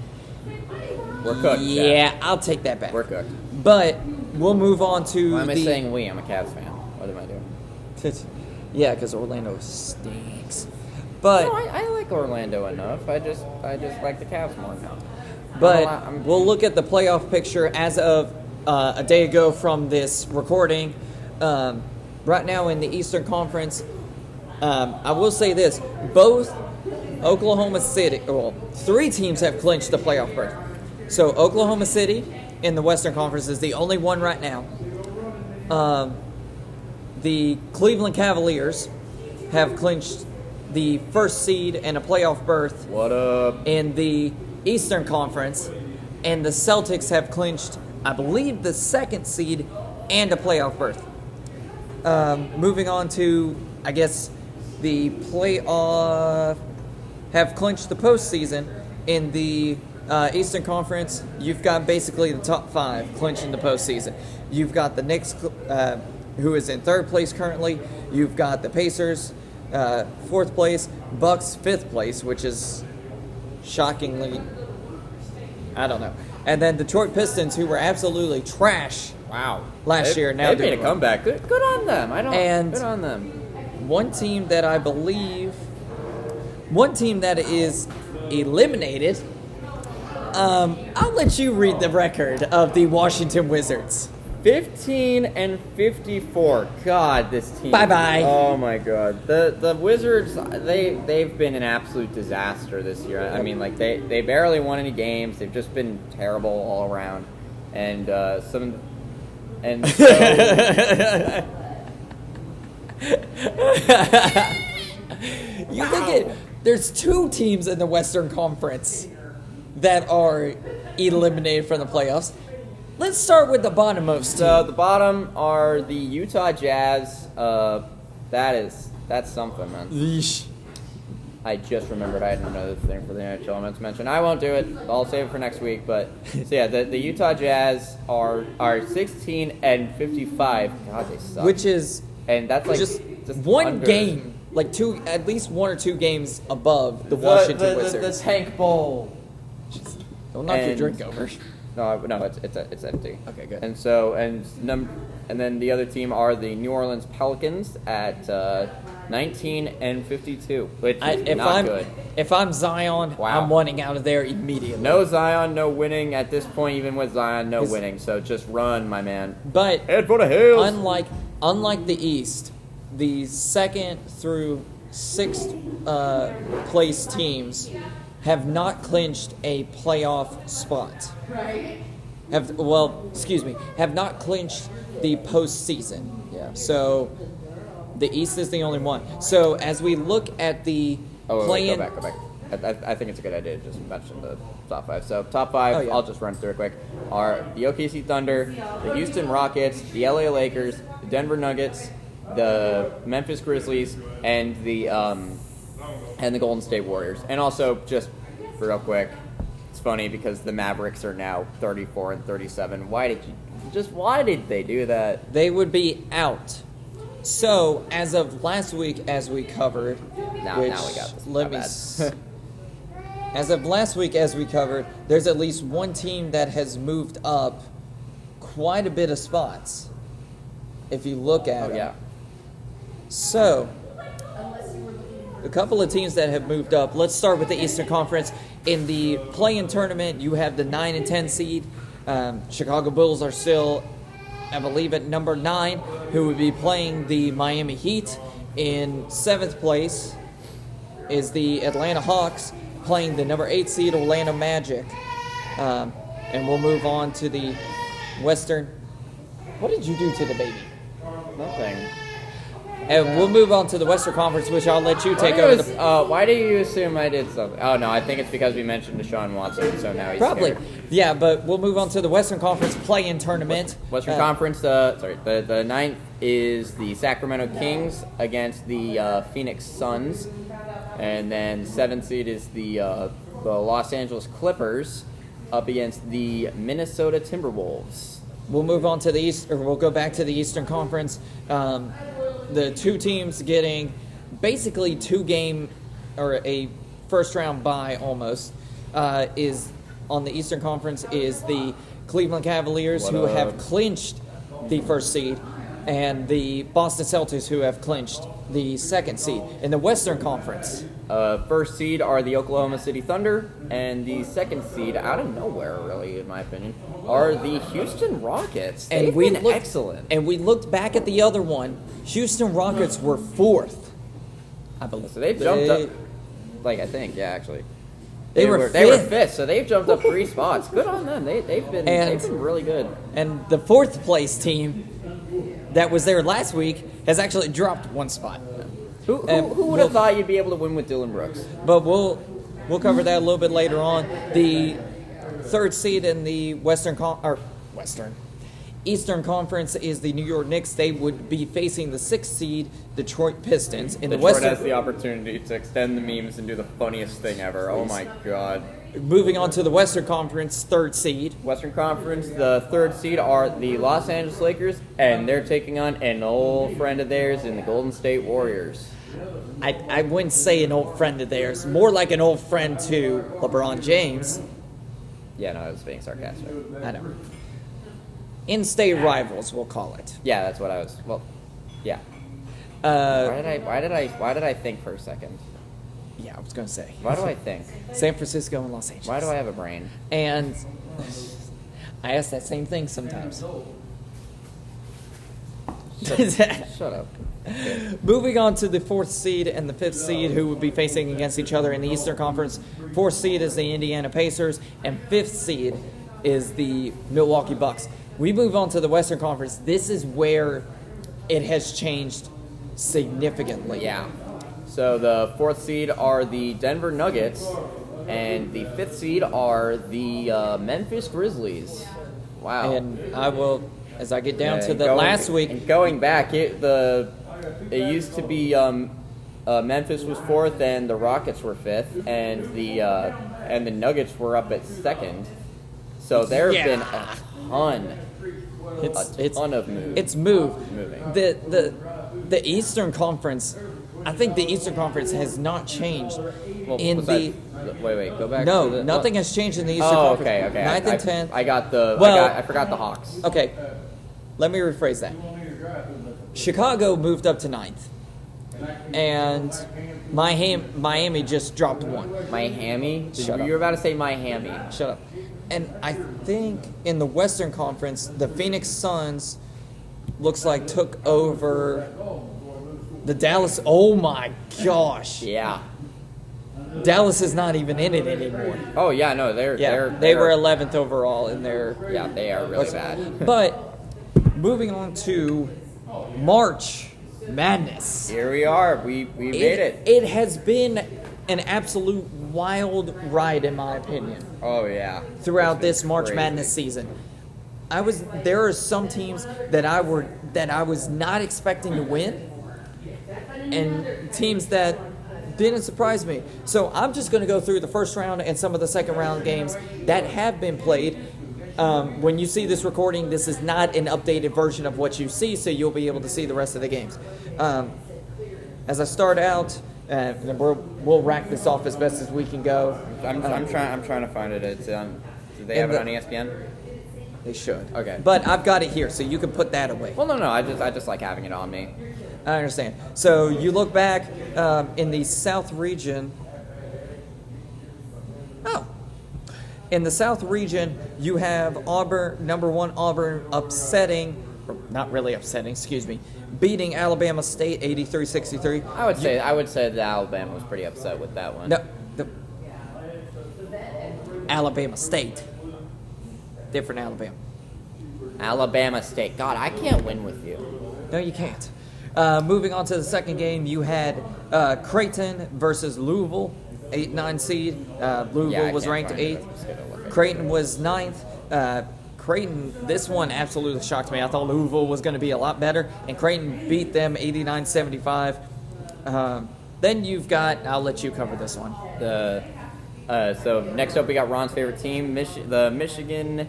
We're cooked. yeah, I'll take that back. We're cooked. But we'll move on to Why am I the saying we? I'm a Cavs fan. What am I doing? Yeah, because Orlando stinks. But No, I like Orlando enough. I just like the Cavs more now. But we'll look at the playoff picture as of a day ago from this recording. Right now in the Eastern Conference, I will say this. Both Oklahoma City, well, 3 teams have clinched the playoff berth. So Oklahoma City in the Western Conference is the only one right now. The Cleveland Cavaliers have clinched the first seed and a playoff berth. What up? In the Eastern Conference, and the Celtics have clinched, I believe, the second seed and a playoff berth. Moving on to, I guess, the playoff, have clinched the postseason in the Eastern Conference. You've got basically the top 5 clinching the postseason. You've got the Knicks, who is in 3rd place currently. You've got the Pacers, 4th place, Bucks 5th place, which is shockingly, I don't know. And then Detroit Pistons, who were absolutely trash last year. Now they made a comeback. Good on them. Good on them. One team that is eliminated. I'll let you read the record of the Washington Wizards. 15-54. God, this team. Bye-bye. Oh my God. The Wizards, they've been an absolute disaster this year. I mean, like they barely won any games. They've just been terrible all around. And so you look at, there's 2 teams in the Western Conference that are eliminated from the playoffs. Let's start with the bottommost team. So the bottom are the Utah Jazz. That's something, man. Yeesh. I just remembered I had another thing for the NHL I meant to mention. I won't do it. I'll save it for next week. But so yeah, the Utah Jazz are 16-55. God, they suck. Which is, and that's like just one under. game, like at least 1 or 2 games above the Washington Wizards. The Tank Bowl. Don't knock your drink over. No, it's empty. Okay, good. And so and then the other team are the New Orleans Pelicans at 19-52, which is not good. If I'm Zion, I'm wanting out of there immediately. No Zion, no winning at this point. Even with Zion, no winning. So just run, my man. But head for the hills. Unlike the East, the 2nd through 6th place teams have not clinched a playoff spot. Right. Have not clinched the postseason. Yeah. So the East is the only one. So as we look at the play-in, go back. I think it's a good idea to just mention the top 5. So top 5, I'll just run through it quick, are the OKC Thunder, the Houston Rockets, the LA Lakers, the Denver Nuggets, the Memphis Grizzlies, and the Golden State Warriors. And also, just real quick, it's funny because the Mavericks are now 34-37. Why did they do that? They would be out. So, as of last week, as we covered, now we got this. As of last week, as we covered, there's at least one team that has moved up quite a bit of spots. If you look at it. Yeah. So, a couple of teams that have moved up. Let's start with the Eastern Conference. In the play-in tournament, you have the 9 and 10 seed. Chicago Bulls are still, I believe, at number 9, who would be playing the Miami Heat. In 7th place is the Atlanta Hawks playing the number 8 seed Orlando Magic. And we'll move on to the Western. What did you do to the baby? Nothing. And we'll move on to the Western Conference, which I'll let you take over. Why do you assume I did something? Oh, no, I think it's because we mentioned Deshaun Watson, so now he's probably scared. Yeah, but we'll move on to the Western Conference play-in tournament. Western Conference, the 9th is the Sacramento Kings against the Phoenix Suns, and then 7th seed is the Los Angeles Clippers up against the Minnesota Timberwolves. We'll move on to the East, or we'll go back to the Eastern Conference. The 2 teams getting basically 2-game or a first-round bye almost is on the Eastern Conference is the Cleveland Cavaliers, who have clinched the first seed, and the Boston Celtics, who have clinched the 2nd seed. In the Western Conference, First seed are the Oklahoma City Thunder, and the 2nd seed, out of nowhere, really, in my opinion, are the Houston Rockets. They've been excellent. And we looked back at the other one. Houston Rockets were 4th, I believe. So they've jumped up, I think, yeah, actually. They were 5th, so they've jumped up 3 spots. Good on them. They've been really good. And the 4th place team that was there last week has actually dropped 1 spot. Who would have thought you'd be able to win with Dylan Brooks? But we'll cover that a little bit later on. The 3rd seed in the Eastern Conference is the New York Knicks. They would be facing the 6th seed Detroit Pistons. In Detroit has the opportunity to extend the memes and do the funniest thing ever. Oh my god. Moving on to the Western Conference 3rd seed. Western Conference, the 3rd seed are the Los Angeles Lakers, and they're taking on an old friend of theirs in the Golden State Warriors. I wouldn't say an old friend of theirs. More like an old friend to LeBron James. Yeah, no, I was being sarcastic. I know. In-state rivals, we'll call it. Yeah, that's what I was. Well, yeah. Why did I think for a second? Yeah, I was going to say. Why do I think? San Francisco and Los Angeles. Why do I have a brain? And I ask that same thing sometimes. Shut up. Okay. Moving on to the 4th seed and the 5th seed, who would be facing against each other in the Eastern Conference. 4th seed is the Indiana Pacers, and 5th seed is the Milwaukee Bucks. We move on to the Western Conference. This is where it has changed significantly. Yeah. So the 4th seed are the Denver Nuggets, and the 5th seed are the Memphis Grizzlies. Wow. And I will, as I get down to the last week. And going back, it used to be Memphis was 4th and the Rockets were 5th, and the Nuggets were up at 2nd. So there have been a ton. A ton of moves. It's moving. The Eastern Conference, I think the Eastern Conference has not changed. Wait, go back. No, nothing has changed in the Eastern Conference. Okay. 9th and 10th. I forgot the Hawks. Okay, let me rephrase that. Chicago moved up to 9th, and Miami just dropped 1. Miami? Shut up. You were about to say Miami. Shut up. And I think in the Western Conference, the Phoenix Suns looks like took over the Dallas. Oh my gosh! Yeah. Dallas is not even in it anymore. Oh yeah, no, they were 11th overall in their. Yeah, they are really bad. But moving on to March Madness. Here we are. We made it. It has been an absolute wild ride, in my opinion. Oh yeah. Throughout this March Madness season, there are some teams that I was not expecting to win, and teams that didn't surprise me. So I'm just going to go through the first round and some of the second round games that have been played. When you see this recording, this is not an updated version of what you see, so you'll be able to see the rest of the games. As I start out, we'll rack this off as best as we can go. I'm trying to find it. It's do they have it on ESPN? They should. Okay. But I've got it here, so you can put that away. Well, no. I just like having it on me. I understand. So you look back in the South region. Oh. In the South region, you have Auburn, number 1 Auburn beating Alabama State 83-63. I would say that Alabama was pretty upset with that one. No, Alabama State. Different Alabama. Alabama State. God, I can't win with you. No, you can't. Moving on to the second game, you had Creighton versus Louisville, 8-9 seed. Louisville was ranked 8th. Creighton was 9th. Creighton, this one absolutely shocked me. I thought Louisville was going to be a lot better, and Creighton beat them 89-75. Then you've got, I'll let you cover this one. So next up we got Ron's favorite team, the Michigan.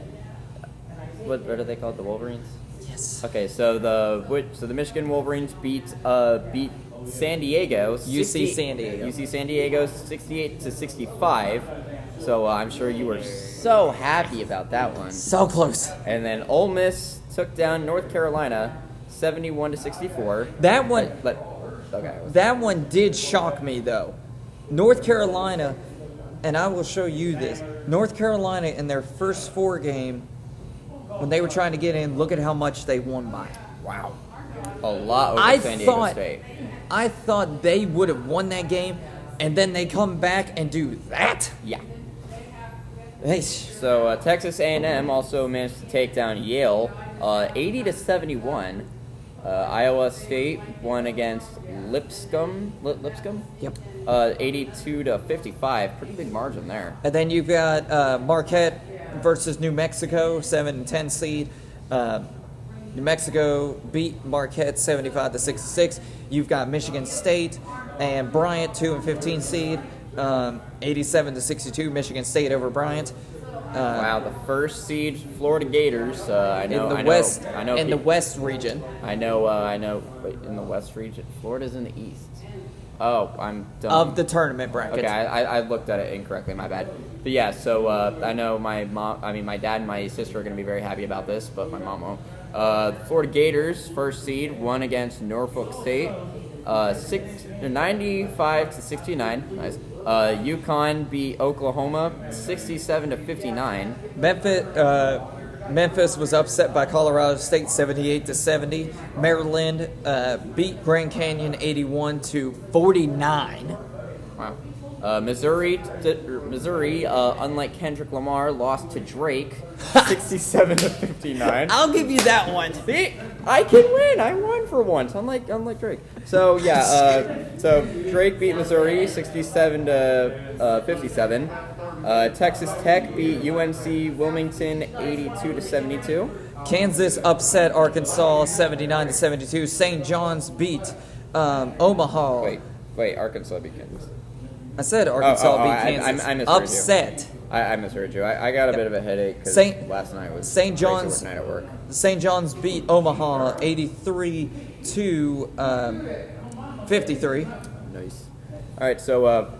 What are they called? The Wolverines? Yes. Okay, so the Michigan Wolverines beat San Diego. UC San Diego 68-65. So I'm sure you were so happy about that one. So close. And then Ole Miss took down North Carolina 71-64. That one, Okay. that one did shock me though. North Carolina, and I will show you this. North Carolina in their first 4 game, when they were trying to get in, look at how much they won by. Wow. A lot over San Diego State. I thought they would have won that game, and then they come back and do that. Yeah. Hey, So Texas A&M also managed to take down Yale 80-71. Iowa State won against Lipscomb. Yep. 82-55. Pretty big margin there. And then you've got Marquette versus New Mexico, 7-10 seed. New Mexico beat Marquette 75-66. You've got Michigan State and Bryant, 2-15 seed, 87-62. Michigan State over Bryant. Wow, the first seed Florida Gators. I know. In the West region. I know. Wait, in the West region, Florida's in the East. Oh, I'm dumb. Of the tournament bracket. Okay, I looked at it incorrectly. My bad. But yeah, so I know my dad and my sister are going to be very happy about this, but my mom won't. Florida Gators, first seed, won against Norfolk State, 95-69. Nice. UConn beat Oklahoma, 67-59. Memphis was upset by Colorado State, 78-70. Maryland beat Grand Canyon, 81-49. Wow. Missouri, unlike Kendrick Lamar, lost to Drake, 67-59. I'll give you that one. See, I can win. I won for once, unlike Drake. So yeah, so Drake beat Missouri, 67-57. Texas Tech beat UNC Wilmington, 82-72. Kansas upset Arkansas, 79-72. St. John's beat Omaha. Wait, Arkansas beat Kansas. I said Arkansas beat Kansas. I misheard upset. You. I misheard you. I got a bit of a headache because last night was St. John's night at work. St. John's beat Omaha 83-53. Nice. All right, so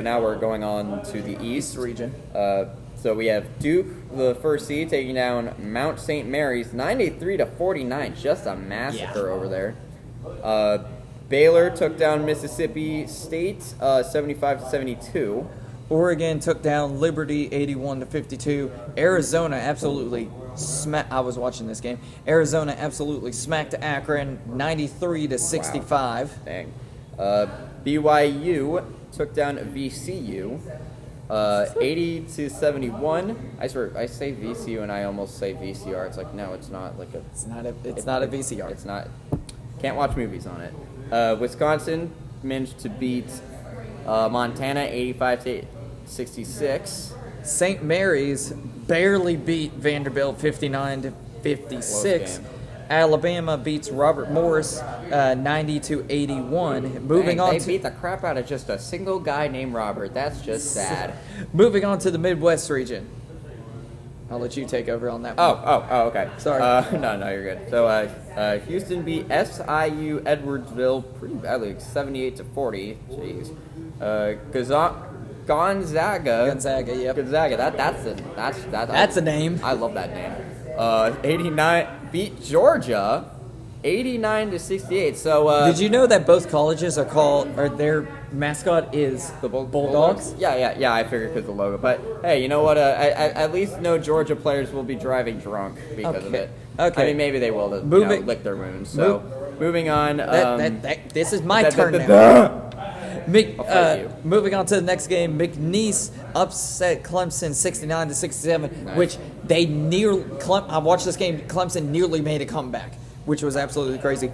now we're going on to the East region. So we have Duke, the first seed, taking down Mount St. Mary's 93-49. Just a massacre over there. Baylor took down Mississippi State 75-72. Oregon took down Liberty 81-52. Arizona absolutely smacked. I was watching this game. Arizona absolutely smacked Akron 93-65. Wow. Dang. BYU took down VCU 80-71. I swear, I say VCU and I almost say VCR. It's like, no, it's not like a. It's not a VCR. It's not. Can't watch movies on it. Wisconsin managed to beat Montana 85-66. St. Mary's barely beat Vanderbilt 59-56. Alabama beats Robert Morris 90-81. They beat the crap out of just a single guy named Robert. That's just sad. Moving on to the Midwest region. I'll let you take over on that one. Oh, okay. Sorry. No, you're good. So, Houston beat SIU Edwardsville pretty badly, 78-40. Jeez. Gonzaga. Yep. Gonzaga. That's a name. I love that name. 89 beat Georgia, 89-68. So, did you know that both colleges are their mascot is the Bulldogs? Yeah. I figured because of the logo. But hey, you know what? At least no Georgia players will be driving drunk because of it. Okay. I mean, maybe they will lick their wounds. So, moving on. This is my turn now. Moving on to the next game, McNeese upset Clemson 69-67, nice. which I watched this game. Clemson nearly made a comeback, which was absolutely crazy.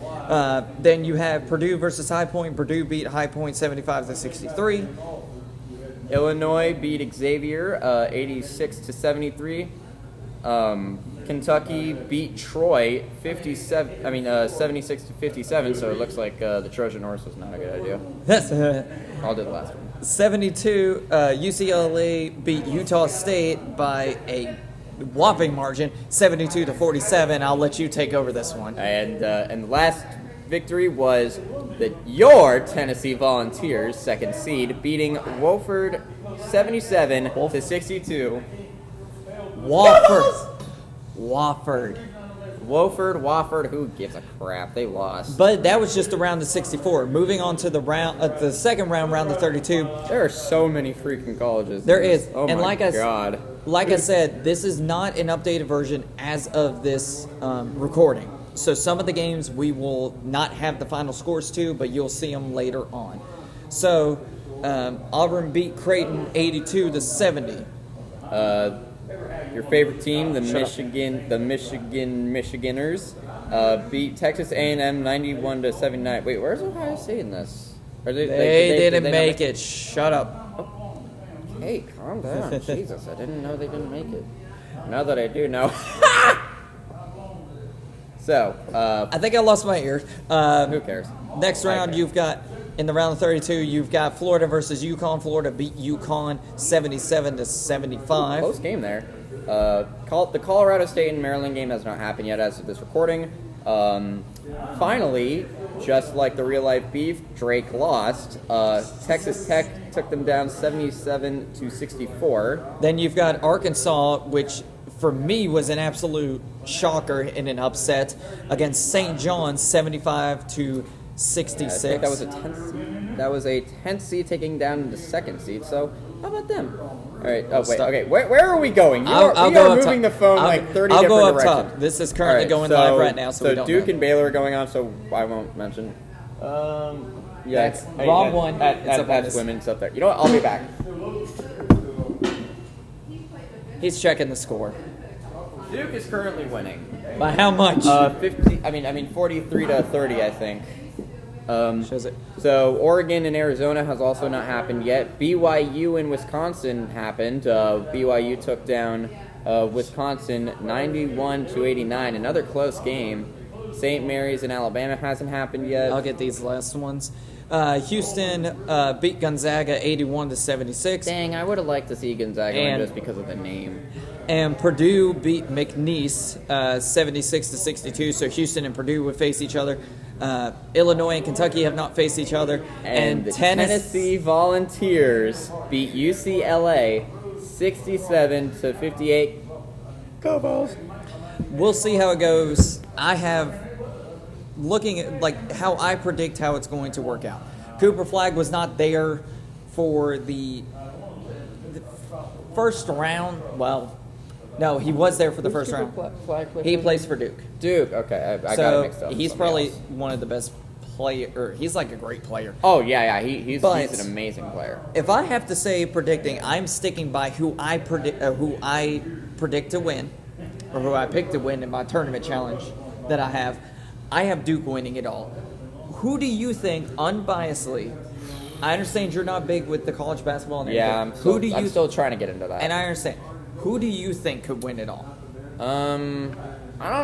Then you have Purdue versus High Point. Purdue beat High Point 75-63. Illinois beat Xavier 86-73. Kentucky beat Troy 76-57. So it looks like the Trojan horse was not a good idea. I'll do the last one. 72. UCLA beat Utah State by a whopping margin, 72-47. I'll let you take over this one. And the last victory was your Tennessee Volunteers, second seed, beating Wofford 77-62. Wofford. Wofford, who gives a crap? They lost. But that was just the round of 64. Moving on to the second round, round of 32. There are so many freaking colleges. There is. Oh and my God. Like I said, this is not an updated version as of this recording. So some of the games we will not have the final scores to, but you'll see them later on. So Auburn beat Creighton 82-70. Your favorite team, the Michiganers, beat Texas A&M 91-79. Wait, where's Ohio State in this? They didn't make it. Shut up. Hey, calm down. Jesus, I didn't know they didn't make it. Now that I do know. So, I think I lost my ears. Who cares? Next round, you've got, in the round of 32, you've got Florida versus UConn. Florida beat UConn 77-75. Close game there. The Colorado State and Maryland game has not happened yet as of this recording. Finally, just like the real life beef, Drake lost. Texas Tech took them down 77-64. Then you've got Arkansas, which for me was an absolute shocker in an upset against St. John's 75-66. I think that was a 10th seed. That was a 10th seed taking down the second seed. So how about them? All right. Oh wait. Okay. Where are we going? We are moving the phone like 30 different directions. I'll go up top. This is currently going live right now, so we don't Duke know. and Baylor are going on, so I won't mention. Yeah. That's wrong one. That's women's up there. You know what? I'll be back. He's checking the score. Duke is currently winning. By how much? 50. I mean, 43-30. I think. Shows it. So Oregon and Arizona has also not happened yet. BYU and Wisconsin happened. BYU took down Wisconsin 91-89. Another close game. St. Mary's and Alabama hasn't happened yet. I'll get these last ones. Houston beat Gonzaga 81-76. Dang, I would have liked to see Gonzaga win just because of the name. And Purdue beat McNeese 76-62. So Houston and Purdue would face each other. Illinois and Kentucky have not faced each other. And the Tennessee Volunteers beat UCLA 67-58. Go Vols. We'll see how it goes. I have looking at like how I predict how it's going to work out. Cooper Flagg was not there for the first round. Well, no, he was there for the first round. He plays for Duke. Duke, okay. I got it mixed up. He's probably one of the best player. He's like a great player. Oh yeah. He's an amazing player. If I have to say predicting, I'm sticking by who I predict to win, or who I picked to win in my tournament challenge that I have. I have Duke winning it all. Who do you think, unbiasedly? I understand you're not big with the college basketball and everything. Yeah, I'm still trying to get into that. And I understand. Who do you think could win it all? I don't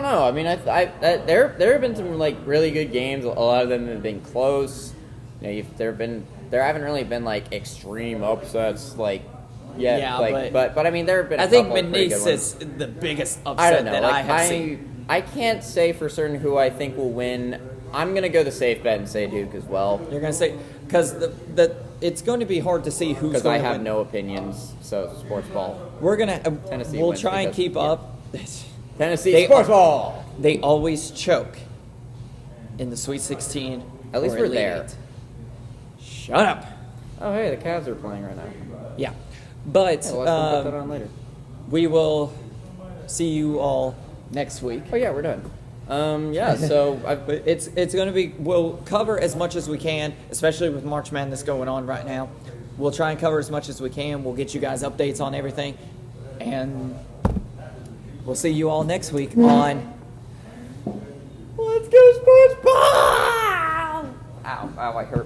know. I mean, there have been some like really good games. A lot of them have been close. You know, there haven't really been like extreme upsets like yet. Yeah, but I mean, there have been. I think McNeese is the biggest upset that I have seen. I can't say for certain who I think will win. I'm gonna go the safe bet and say Duke as well. You're gonna say because it's going to be hard to see who's going to win. Because I have no opinions. So Sportsball. We're gonna we'll try and keep up. Tennessee Sportsball. They always choke in the Sweet 16. At least we're there. 8. Shut up. Oh hey, the Cavs are playing right now. Yeah, but Let's put that on later. We will see you all next week. Oh yeah, we're done. Yeah, so it's going to be. We'll cover as much as we can, especially with March Madness going on right now. We'll try and cover as much as we can. We'll get you guys updates on everything, and we'll see you all next week on Let's Go Sportsball. Ow! I hurt.